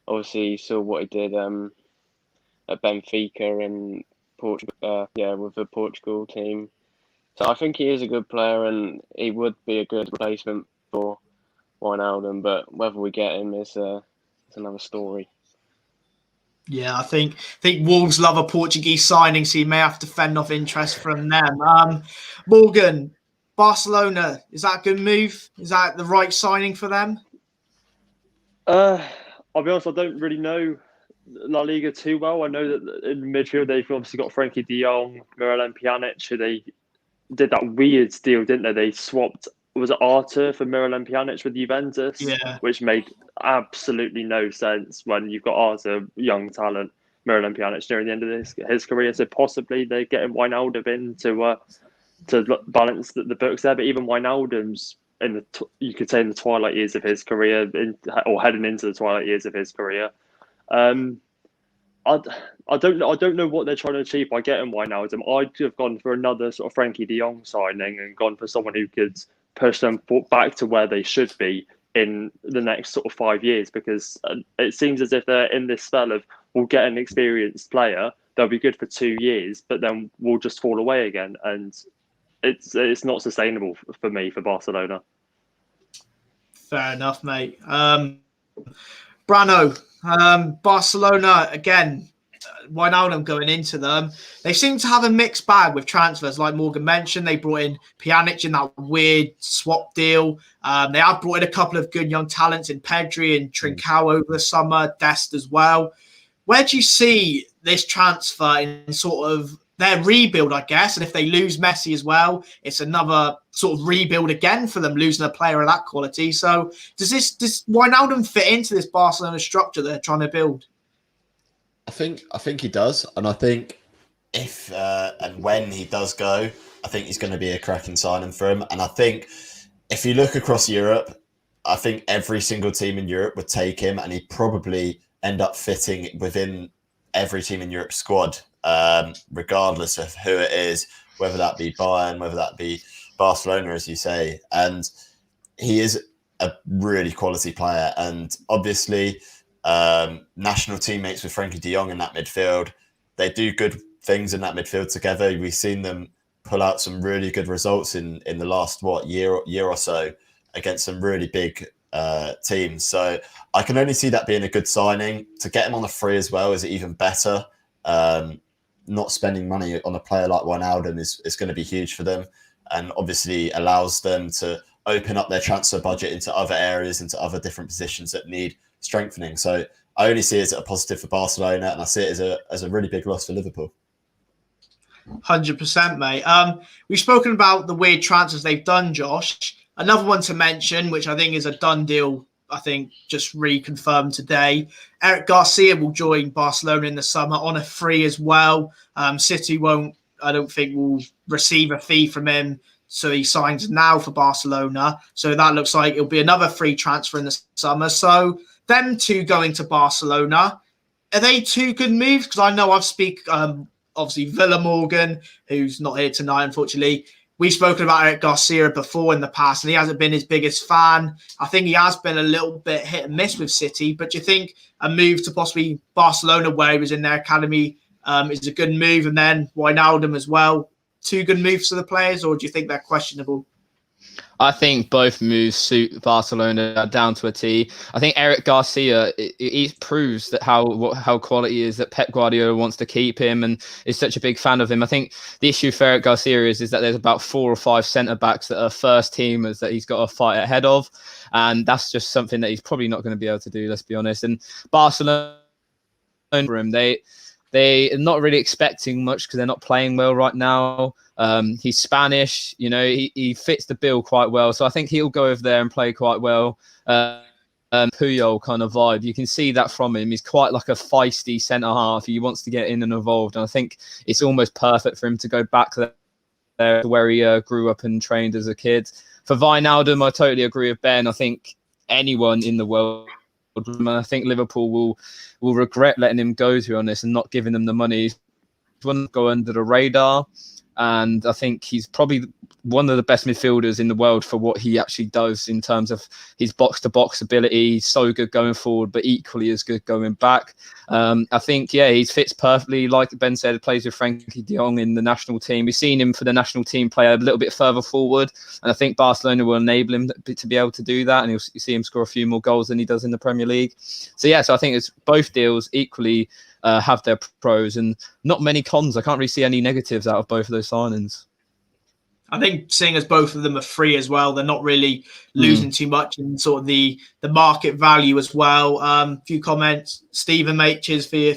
Obviously, you saw what he did at Benfica and Portugal, with the Portugal team. So I think he is a good player, and he would be a good replacement for Wijnaldum. But whether we get him is another story. Yeah, I think Wolves love a Portuguese signing, so you may have to fend off interest from them. Morgan, Barcelona, is that a good move? Is that the right signing for them? I'll be honest, I don't really know La Liga too well. I know that in midfield they've obviously got Frankie de Jong, Miralem Pjanic, who they did that weird deal, didn't they? They swapped, was it Arthur for Miralem Pjanic with Juventus? Yeah. Which made absolutely no sense when you've got Arthur, young talent, Miralem Pjanic nearing the end of his career. So possibly they're getting Wijnaldum in to balance the books there. But even Wijnaldum's you could say in the twilight years of his career, or heading into the twilight years of his career. I don't know what they're trying to achieve by getting Wijnaldum. I'd have gone for another sort of Frankie de Jong signing and gone for someone who could push them back to where they should be in the next sort of 5 years, because it seems as if they're in this spell of, we'll get an experienced player, they'll be good for 2 years, but then we'll just fall away again, and it's not sustainable for me, for Barcelona. Fair enough, mate. Brano, Barcelona, again, Wijnaldum going into them. They seem to have a mixed bag with transfers. Like Morgan mentioned, they brought in Pjanic in that weird swap deal. They have brought in a couple of good young talents in Pedri and Trincao over the summer, Dest as well. Where do you see this transfer in sort of their rebuild, I guess? And if they lose Messi as well, it's another sort of rebuild again for them, losing a player of that quality. So does Wijnaldum fit into this Barcelona structure they're trying to build? I think he does, and I think if and when he does go, I think he's going to be a cracking signing for him. And I think if you look across Europe, I think every single team in Europe would take him, and he'd probably end up fitting within every team in Europe's squad, regardless of who it is, whether that be Bayern, whether that be Barcelona, as you say. And he is a really quality player, and obviously national teammates with Frankie de Jong in that midfield. They do good things in that midfield together. We've seen them pull out some really good results in the last year or so against some really big teams. So I can only see that being a good signing. To get him on a free as well is even better. Not spending money on a player like Wijnaldum is going to be huge for them, and obviously allows them to open up their transfer budget into other areas, into other different positions that need strengthening. So I only see it as a positive for Barcelona, and I see it as a really big loss for Liverpool. 100%, mate. We've spoken about the weird transfers they've done, Josh. Another one to mention, which I think is a done deal, I think just reconfirmed today. Eric Garcia will join Barcelona in the summer on a free as well. City won't, I don't think, will receive a fee from him. So he signs now for Barcelona. So that looks like it'll be another free transfer in the summer. So them two going to Barcelona, are they two good moves? Because I know I've obviously Villa Morgan, who's not here tonight, unfortunately. We've spoken about Eric Garcia before in the past, and he hasn't been his biggest fan. I think he has been a little bit hit and miss with City. But do you think a move to possibly Barcelona, where he was in their academy, is a good move? And then Wijnaldum as well. Two good moves for the players, or do you think they're questionable? I think both moves suit Barcelona down to a T. I think Eric Garcia, he proves that how quality is that Pep Guardiola wants to keep him and is such a big fan of him. I think the issue for Eric Garcia is that there's about 4 or 5 centre-backs that are first teamers that he's got to fight ahead of. And that's just something that he's probably not going to be able to do, let's be honest. And Barcelona, for him, they're not really expecting much because they're not playing well right now. He's Spanish, he fits the bill quite well. So I think he'll go over there and play quite well. Puyol kind of vibe. You can see that from him. He's quite like a feisty centre-half. He wants to get in and involved. And I think it's almost perfect for him to go back there where he grew up and trained as a kid. For Wijnaldum, I totally agree with Ben. I think anyone in the world, and I think Liverpool will regret letting him go, to be honest, and not giving them the money. He won't go under the radar, and I think he's probably one of the best midfielders in the world for what he actually does in terms of his box-to-box ability. He's so good going forward, but equally as good going back. I think, he fits perfectly. Like Ben said, plays with Frankie de Jong in the national team. We've seen him for the national team play a little bit further forward, and I think Barcelona will enable him to be able to do that, and you'll see him score a few more goals than he does in the Premier League. So I think it's both deals equally have their pros and not many cons. I can't really see any negatives out of both of those signings. I think seeing as both of them are free as well, they're not really losing too much in sort of the market value as well. Few comments. Stephen, mate, cheers for your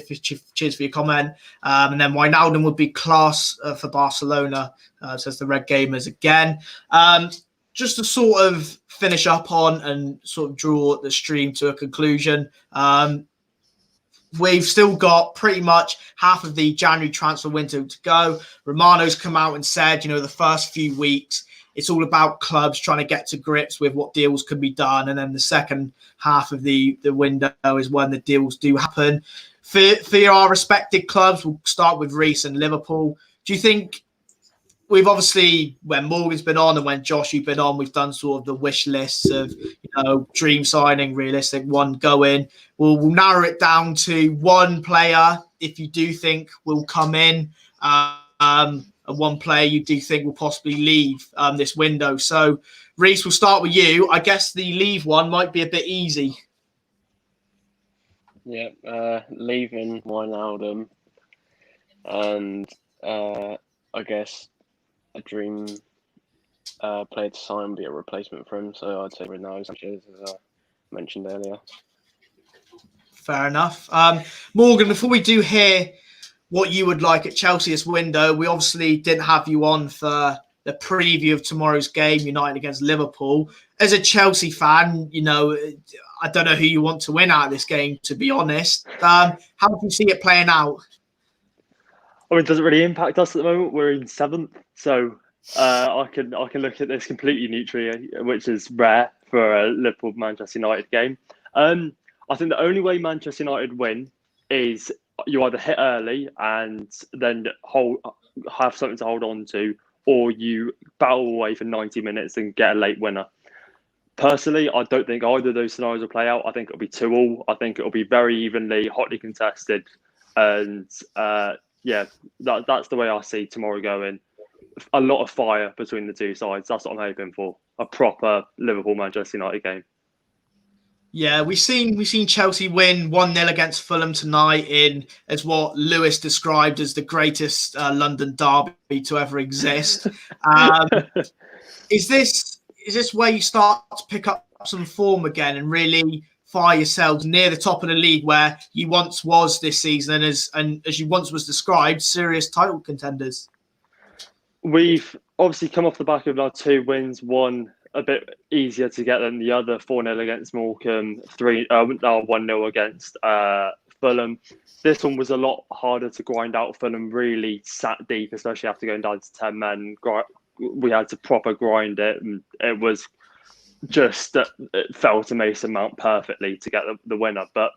comment. And then Wijnaldum would be class for Barcelona, says the Red Gamers again. Just to sort of finish up on and sort of draw the stream to a conclusion, we've still got pretty much half of the January transfer window to go. Romano's come out and said, the first few weeks, it's all about clubs trying to get to grips with what deals can be done. And then the second half of the window is when the deals do happen. For our respected clubs, we'll start with Reece and Liverpool. Do you think we've obviously, when Morgan's been on and when Josh, you've been on, we've done sort of the wish lists of, dream signing, realistic one going. We'll narrow it down to one player if you do think will come in, and one player you do think will possibly leave this window. So, Reece, we'll start with you. I guess the leave one might be a bit easy. Yeah, leaving Wijnaldum, and I guess a dream player to sign would be a replacement for him. So I'd say Ronaldo Sanchez, as I mentioned earlier. Fair enough. Morgan, before we do hear what you would like at Chelsea this window, we obviously didn't have you on for the preview of tomorrow's game, United against Liverpool. As a Chelsea fan, I don't know who you want to win out of this game, to be honest. How do you see it playing out? I mean, it doesn't really impact us at the moment. We're in 7th, so I can look at this completely neutrally, which is rare for a Liverpool-Manchester United game. I think the only way Manchester United win is you either hit early and then have something to hold on to, or you battle away for 90 minutes and get a late winner. Personally, I don't think either of those scenarios will play out. I think it'll be 2-2. I think it'll be very evenly, hotly contested, and that's the way I see tomorrow going. A lot of fire between the two sides. That's what I'm hoping for. A proper Liverpool-Manchester United game. Yeah, we've seen Chelsea win 1-0 against Fulham tonight in as what Lewis described as the greatest London derby to ever exist. Is this where you start to pick up some form again and really fire yourselves near the top of the league where you once was this season, and as you once was described, serious title contenders? We've obviously come off the back of our 2 wins, one a bit easier to get than the other, 4-0 against Morecambe, 1-0 against Fulham. This one was a lot harder to grind out. Fulham really sat deep, especially after going down to 10 men. We had to proper grind it, and it was just it fell to Mason Mount perfectly to get the winner. But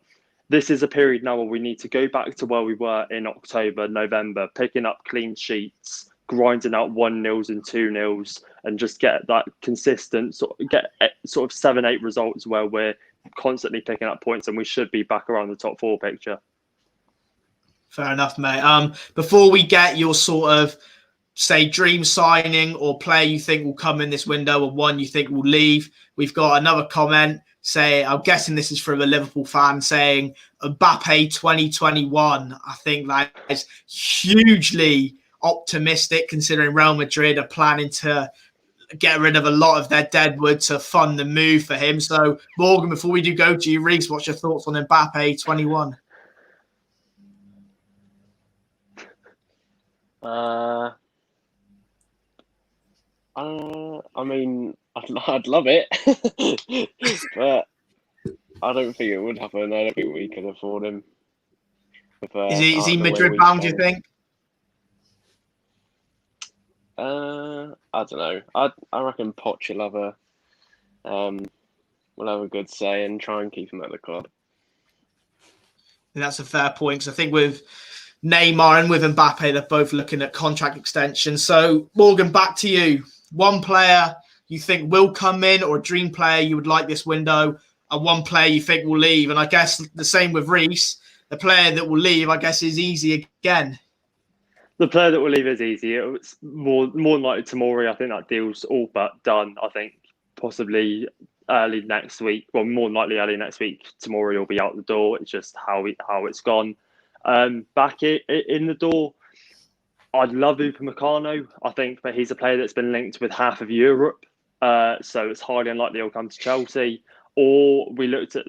this is a period now where we need to go back to where we were in October, November, picking up clean sheets, grinding out 1-0s and 2-0s, and just get that consistent get sort of 7-8 results where we're constantly picking up points, and we should be back around the top 4 picture. Fair enough, mate. Before we get your sort of say dream signing or player you think will come in this window or one you think will leave, we've got another comment. I'm guessing this is from a Liverpool fan saying Mbappe 2021. I think that is hugely optimistic considering Real Madrid are planning to get rid of a lot of their deadwood to fund the move for him. So, Morgan, before we do go to you, Reece, what's your thoughts on Mbappe 21? I mean, I'd love it, but I don't think it would happen. I don't think we can afford him. Is he Madrid bound, do you think? I don't know. I reckon Poch will have a good say and try and keep him at the club. And that's a fair point, because I think with Neymar and with Mbappe, they're both looking at contract extensions. So, Morgan, back to you. One player you think will come in, or a dream player you would like this window, and one player you think will leave. And I guess the same with Reece. The player that will leave, I guess, is easy again. The player that will leave is easy. It's more than likely Tomori. I think that deal's all but done. I think possibly early next week. Well, more than likely early next week, Tomori will be out the door. It's just how it's gone. Back in the door, I'd love Upamecano. I think that he's a player that's been linked with half of Europe. So it's highly unlikely he'll come to Chelsea. Or we looked at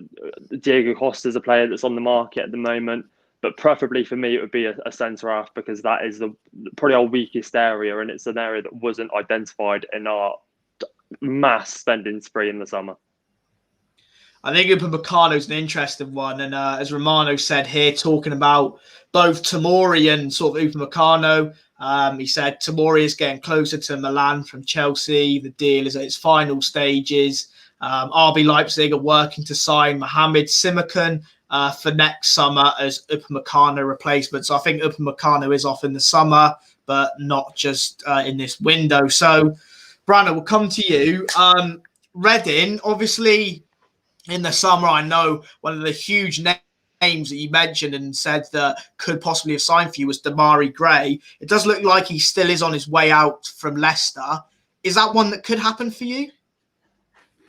Diego Costa as a player that's on the market at the moment. But preferably for me, it would be a centre half, because that is probably our weakest area, and it's an area that wasn't identified in our mass spending spree in the summer. I think Upamecano is an interesting one. And as Romano said here, talking about both Tomori and sort of Upamecano, he said Tomori is getting closer to Milan from Chelsea. The deal is at its final stages. RB Leipzig are working to sign Mohamed Simakan for next summer as Upamecano replacement. So I think Upamecano is off in the summer, but not just in this window. So, Brandon, we'll come to you. Reading, obviously, in the summer, I know one of the huge names that you mentioned and said that could possibly have signed for you was Damari Gray. It does look like he still is on his way out from Leicester. Is that one that could happen for you?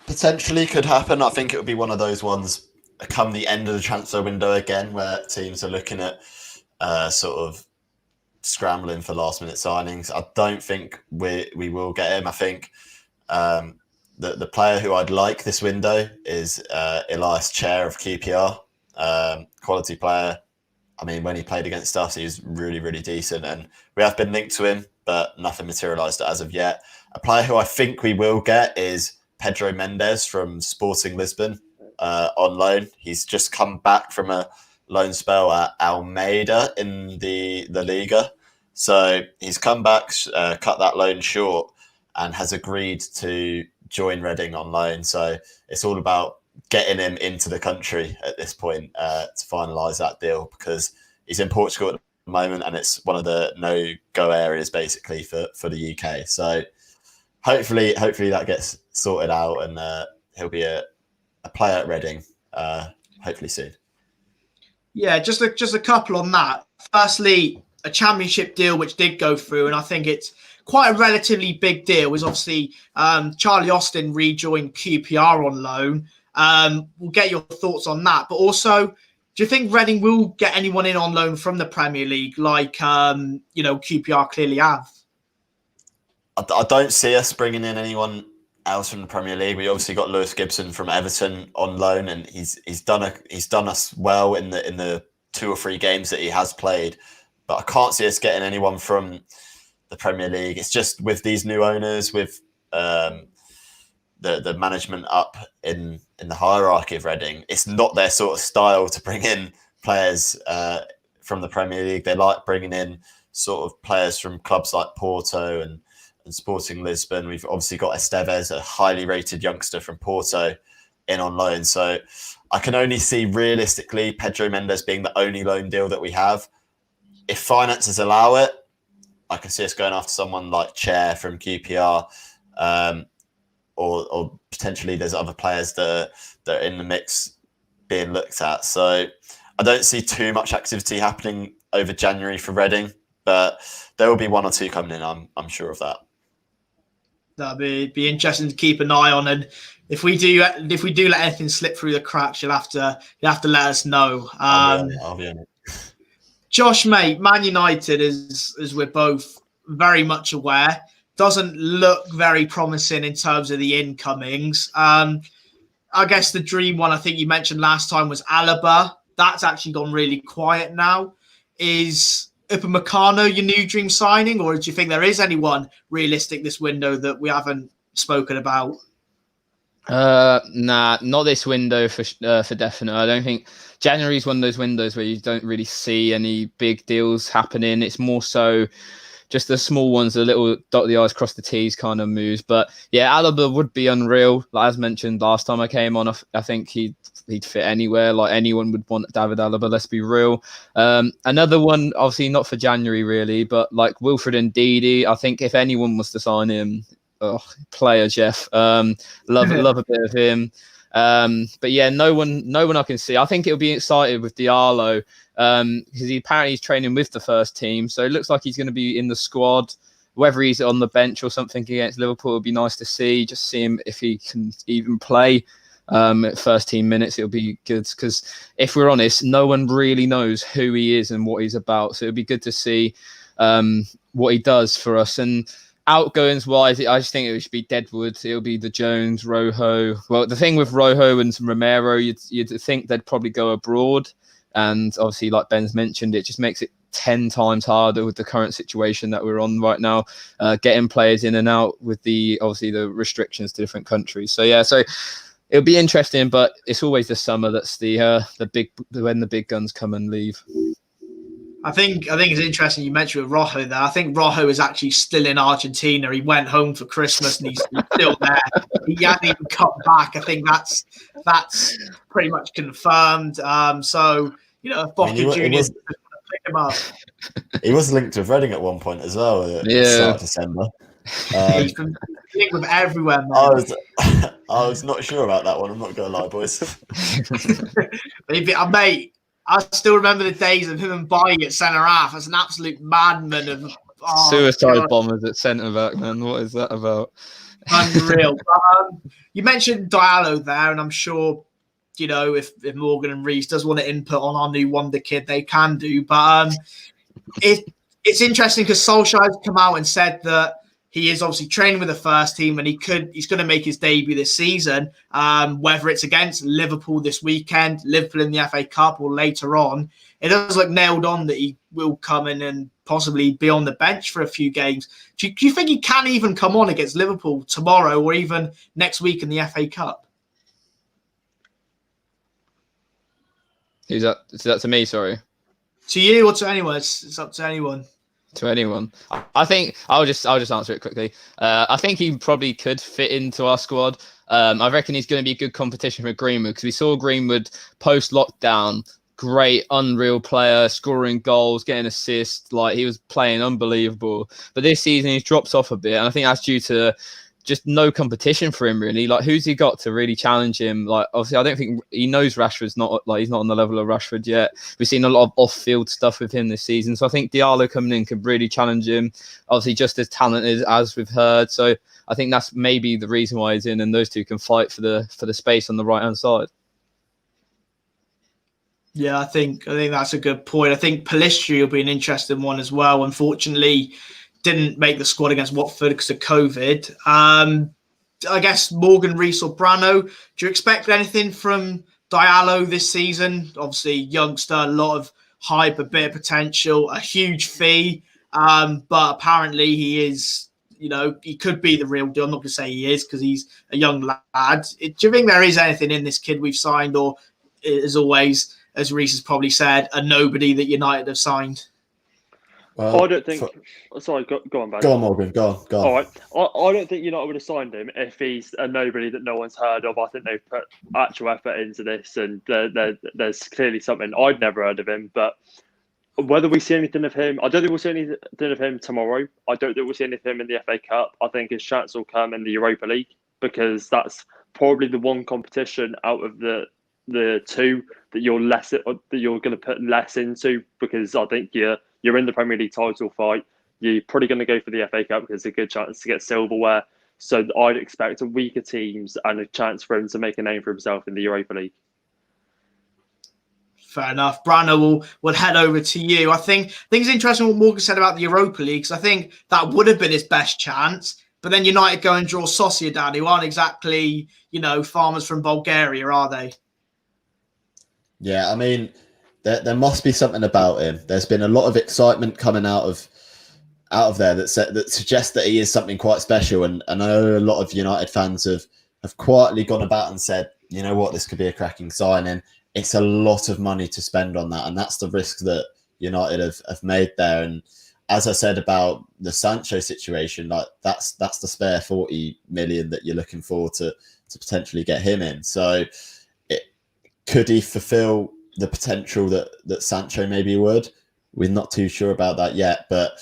Potentially could happen. I think it would be one of those ones come the end of the transfer window again, where teams are looking at sort of scrambling for last minute signings. I don't think we will get him. I think the player who I'd like this window is Elias Chair of QPR. Quality player. I mean, when he played against us, he was really, really decent, and we have been linked to him, but nothing materialised as of yet. A player who I think we will get is Pedro Mendes from Sporting Lisbon on loan. He's just come back from a loan spell at Almeida in the Liga. So he's come back, cut that loan short, and has agreed to join Reading on loan. So it's all about getting him into the country at this point to finalise that deal, because he's in Portugal at the moment, and it's one of the no-go areas basically for the UK. So hopefully that gets sorted out, and he'll be a player at Reading hopefully soon. Yeah, just a couple on that. Firstly, a championship deal which did go through, and I think it's quite a relatively big deal, was obviously Charlie Austin rejoined QPR on loan. We'll get your thoughts on that. But also, do you think Reading will get anyone in on loan from the Premier League like, QPR clearly have? I don't see us bringing in anyone else from the Premier League. We obviously got Lewis Gibson from Everton on loan, and he's done us well in the 2 or 3 games that he has played. But I can't see us getting anyone from the Premier League. It's just with these new owners, with the management up in the hierarchy of Reading, it's not their sort of style to bring in players from the Premier League. They like bringing in sort of players from clubs like Porto and Sporting Lisbon. We've obviously got Esteves, a highly rated youngster from Porto, in on loan. So I can only see realistically Pedro Mendes being the only loan deal that we have. If finances allow it, I can see us going after someone like Chair from QPR, or potentially there's other players that are in the mix being looked at. So I don't see too much activity happening over January for Reading, but there will be 1 or 2 coming in. I'm sure of that. That'd be interesting to keep an eye on, and if we do let anything slip through the cracks, you'll have to let us know. I'll be on it. Josh, mate, Man United, as we're both very much aware, doesn't look very promising in terms of the incomings. I guess the dream one I think you mentioned last time was Alaba. That's actually gone really quiet now. Is Upamecano your new dream signing, or do you think there is anyone realistic this window that we haven't spoken about? Nah, not this window for definite. I don't think January is one of those windows where you don't really see any big deals happening. It's more so just the small ones, the little dot the I's, cross the T's kind of moves. But yeah, Alaba would be unreal. Like, as mentioned last time I came on, I think he'd fit anywhere. Like, anyone would want David Alaba, let's be real. Another one, obviously not for January really, but like Wilfred Ndidi, I think if anyone was to sign him, player Jeff. Love a bit of him. But yeah, no one I can see. I think it'll be excited with Diallo, because he's training with the first team, so it looks like he's going to be in the squad. Whether he's on the bench or something against Liverpool would be nice to see. Just see him if he can even play at first team minutes. It'll be good, because if we're honest, no one really knows who he is and what he's about. So it'll be good to see what he does for us. And outgoings wise, I just think it should be Deadwood. It'll be the Jones, Rojo. Well, the thing with Rojo and Romero, you'd think they'd probably go abroad. And obviously, like Ben's mentioned, it just makes it 10 times harder with the current situation that we're on right now, getting players in and out with the restrictions to different countries. So yeah, so it'll be interesting, but it's always the summer that's the when the big guns come and leave. I think it's interesting you mentioned with Rojo there. I think Rojo is actually still in Argentina. He went home for Christmas and he's still there. He hasn't even come back. I think that's pretty much confirmed. So, if Boca Juniors pick him up. He was linked with Reading at one point as well at the start of December. He's been linked with everywhere, man. I was not sure about that one. I'm not going to lie, boys. Mate, I still remember the days of him and Bailly at centre half as an absolute madman of suicide bombers at centre back, man. What is that about? Unreal. You mentioned Diallo there, and I'm sure if Morgan and Reece does want to input on our new wonder kid, they can do. But it's interesting because Solskjaer has come out and said that he is obviously training with the first team, and he's going to make his debut this season. Whether it's against Liverpool this weekend, Liverpool in the FA Cup, or later on, it does look nailed on that he will come in and possibly be on the bench for a few games. Do you think he can even come on against Liverpool tomorrow or even next week in the FA Cup? Is that to me? Sorry. To you or to anyone? It's up to anyone. To anyone. I think I'll just answer it quickly. I think he probably could fit into our squad. I reckon he's going to be good competition for Greenwood, because we saw Greenwood post lockdown, great, unreal player, scoring goals, getting assists. Like, he was playing unbelievable. But this season he's dropped off a bit, and I think that's due to just no competition for him really. Like, who's he got to really challenge him? Like, obviously, I don't think he knows Rashford's not like he's not on the level of Rashford yet. We've seen a lot of off-field stuff with him this season, so I think Diallo coming in could really challenge him. Obviously, just as talented as we've heard, so I think that's maybe the reason why he's in, and those two can fight for the space on the right hand side. Yeah, I think that's a good point. I think Pellistri will be an interesting one as well. Unfortunately, didn't make the squad against Watford because of COVID. I guess Morgan, Reece or Brano, do you expect anything from Diallo this season? Obviously, youngster, a lot of hype, a bit of potential, a huge fee. But apparently he is, he could be the real deal. I'm not going to say he is because he's a young lad. Do you think there is anything in this kid we've signed, or as always, as Reece has probably said, a nobody that United have signed? Well, I don't think. Sorry, go on, Barry. Go on, Morgan. Go on. All right. I don't think United would have signed him if he's a nobody that no one's heard of. I think they've put actual effort into this, and there's clearly something. I'd never heard of him, but whether we see anything of him, I don't think we'll see anything of him tomorrow. I don't think we'll see anything of him in the FA Cup. I think his chance will come in the Europa League, because that's probably the one competition out of the two that you're going to put less into, because I think you're in the Premier League title fight. You're probably going to go for the FA Cup because it's a good chance to get silverware. So I'd expect weaker teams and a chance for him to make a name for himself in the Europa League. Fair enough. Brano will head over to you. I think it's interesting what Morgan said about the Europa League, because I think that would have been his best chance. But then United go and draw Sociedad, who aren't exactly, farmers from Bulgaria, are they? Yeah, I mean, there must be something about him. There's been a lot of excitement coming out of there that suggests that he is something quite special. And I know a lot of United fans have quietly gone about and said, you know what, this could be a cracking signing. It's a lot of money to spend on that, and that's the risk that United have made there. And as I said about the Sancho situation, like that's the spare 40 million that you're looking for to potentially get him in. So could he fulfill the potential that Sancho maybe would? We're not too sure about that yet, but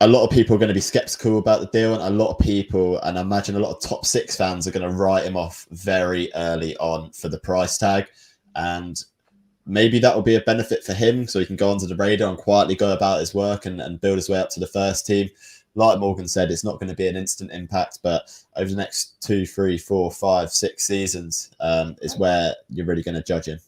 a lot of people are going to be skeptical about the deal, and a lot of people, and I imagine a lot of top six fans, are going to write him off very early on for the price tag. And maybe that will be a benefit for him, so he can go onto the radar and quietly go about his work and build his way up to the first team. Like Morgan said, it's not going to be an instant impact, but over the next 2, 3, 4, 5, 6 seasons is where you're really going to judge him.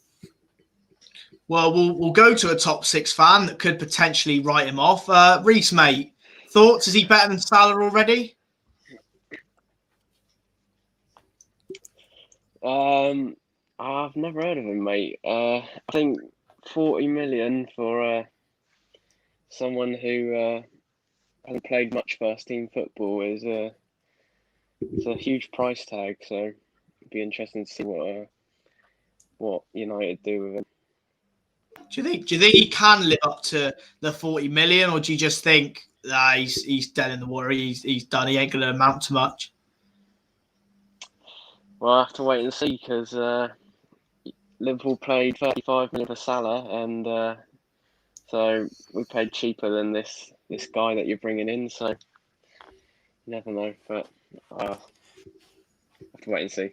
Well, we'll go to a top six fan that could potentially write him off. Reece, mate, thoughts? Is he better than Salah already? I've never heard of him, mate. I think 40 million for someone who hasn't played much first team football is it's a huge price tag. So it'd be interesting to see what United do with him. Do you think he can live up to the 40 million, or do you just think he's dead in the water? He's done. He ain't going to amount to much. Well, I have to wait and see, because Liverpool paid 35 million for Salah, and so we paid cheaper than this guy that you're bringing in. So you never know, but I have to wait and see.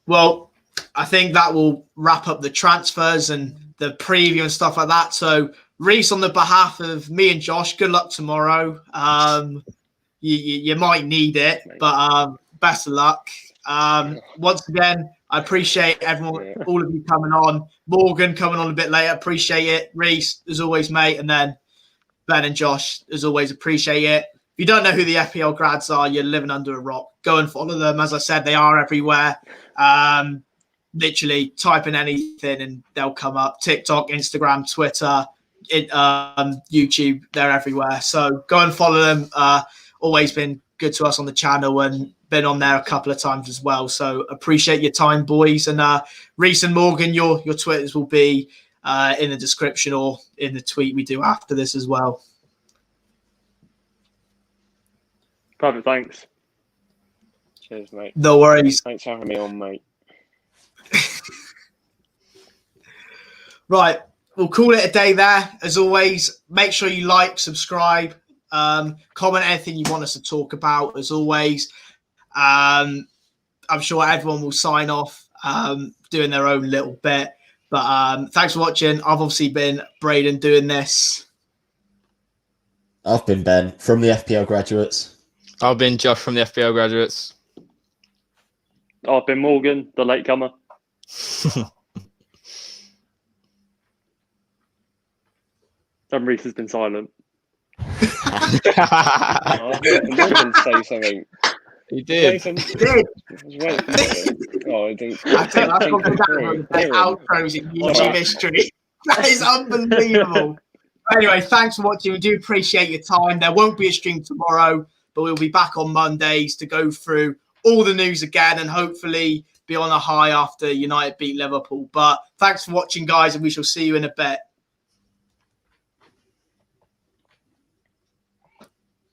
Well, I think that will wrap up the transfers and the preview and stuff like that. So, Reece, on the behalf of me and Josh, good luck tomorrow. You might need it, but best of luck. Once again, I appreciate everyone, all of you coming on. Morgan coming on a bit later, appreciate it. Reece, as always, mate. And then Ben and Josh, as always, appreciate it. If you don't know who the FPL grads are, you're living under a rock. Go and follow them. As I said, they are everywhere. Literally type in anything and they'll come up. TikTok, Instagram, Twitter, YouTube, they're everywhere. So go and follow them. Always been good to us on the channel and been on there a couple of times as well. So appreciate your time, boys. And Reece and Morgan, your Twitters will be in the description or in the tweet we do after this as well. Perfect, thanks. Cheers, mate. No worries. Thanks for having me on, mate. Right, we'll call it a day there. As always, make sure you like, subscribe, Comment anything you want us to talk about, as always. I'm sure everyone will sign off doing their own little bit. But thanks for watching. I've obviously been Braden doing this. I've been Ben from the FPL graduates. I've been Josh from the FPL graduates. I've been Morgan, the latecomer. And Reese has been silent. I didn't say something. He did. He did. Oh, I didn't. I think that's one of the best outros in YouTube history. That is unbelievable. Anyway, thanks for watching. We do appreciate your time. There won't be a stream tomorrow, but we'll be back on Mondays to go through all the news again and hopefully be on a high after United beat Liverpool. But thanks for watching, guys, and we shall see you in a bit.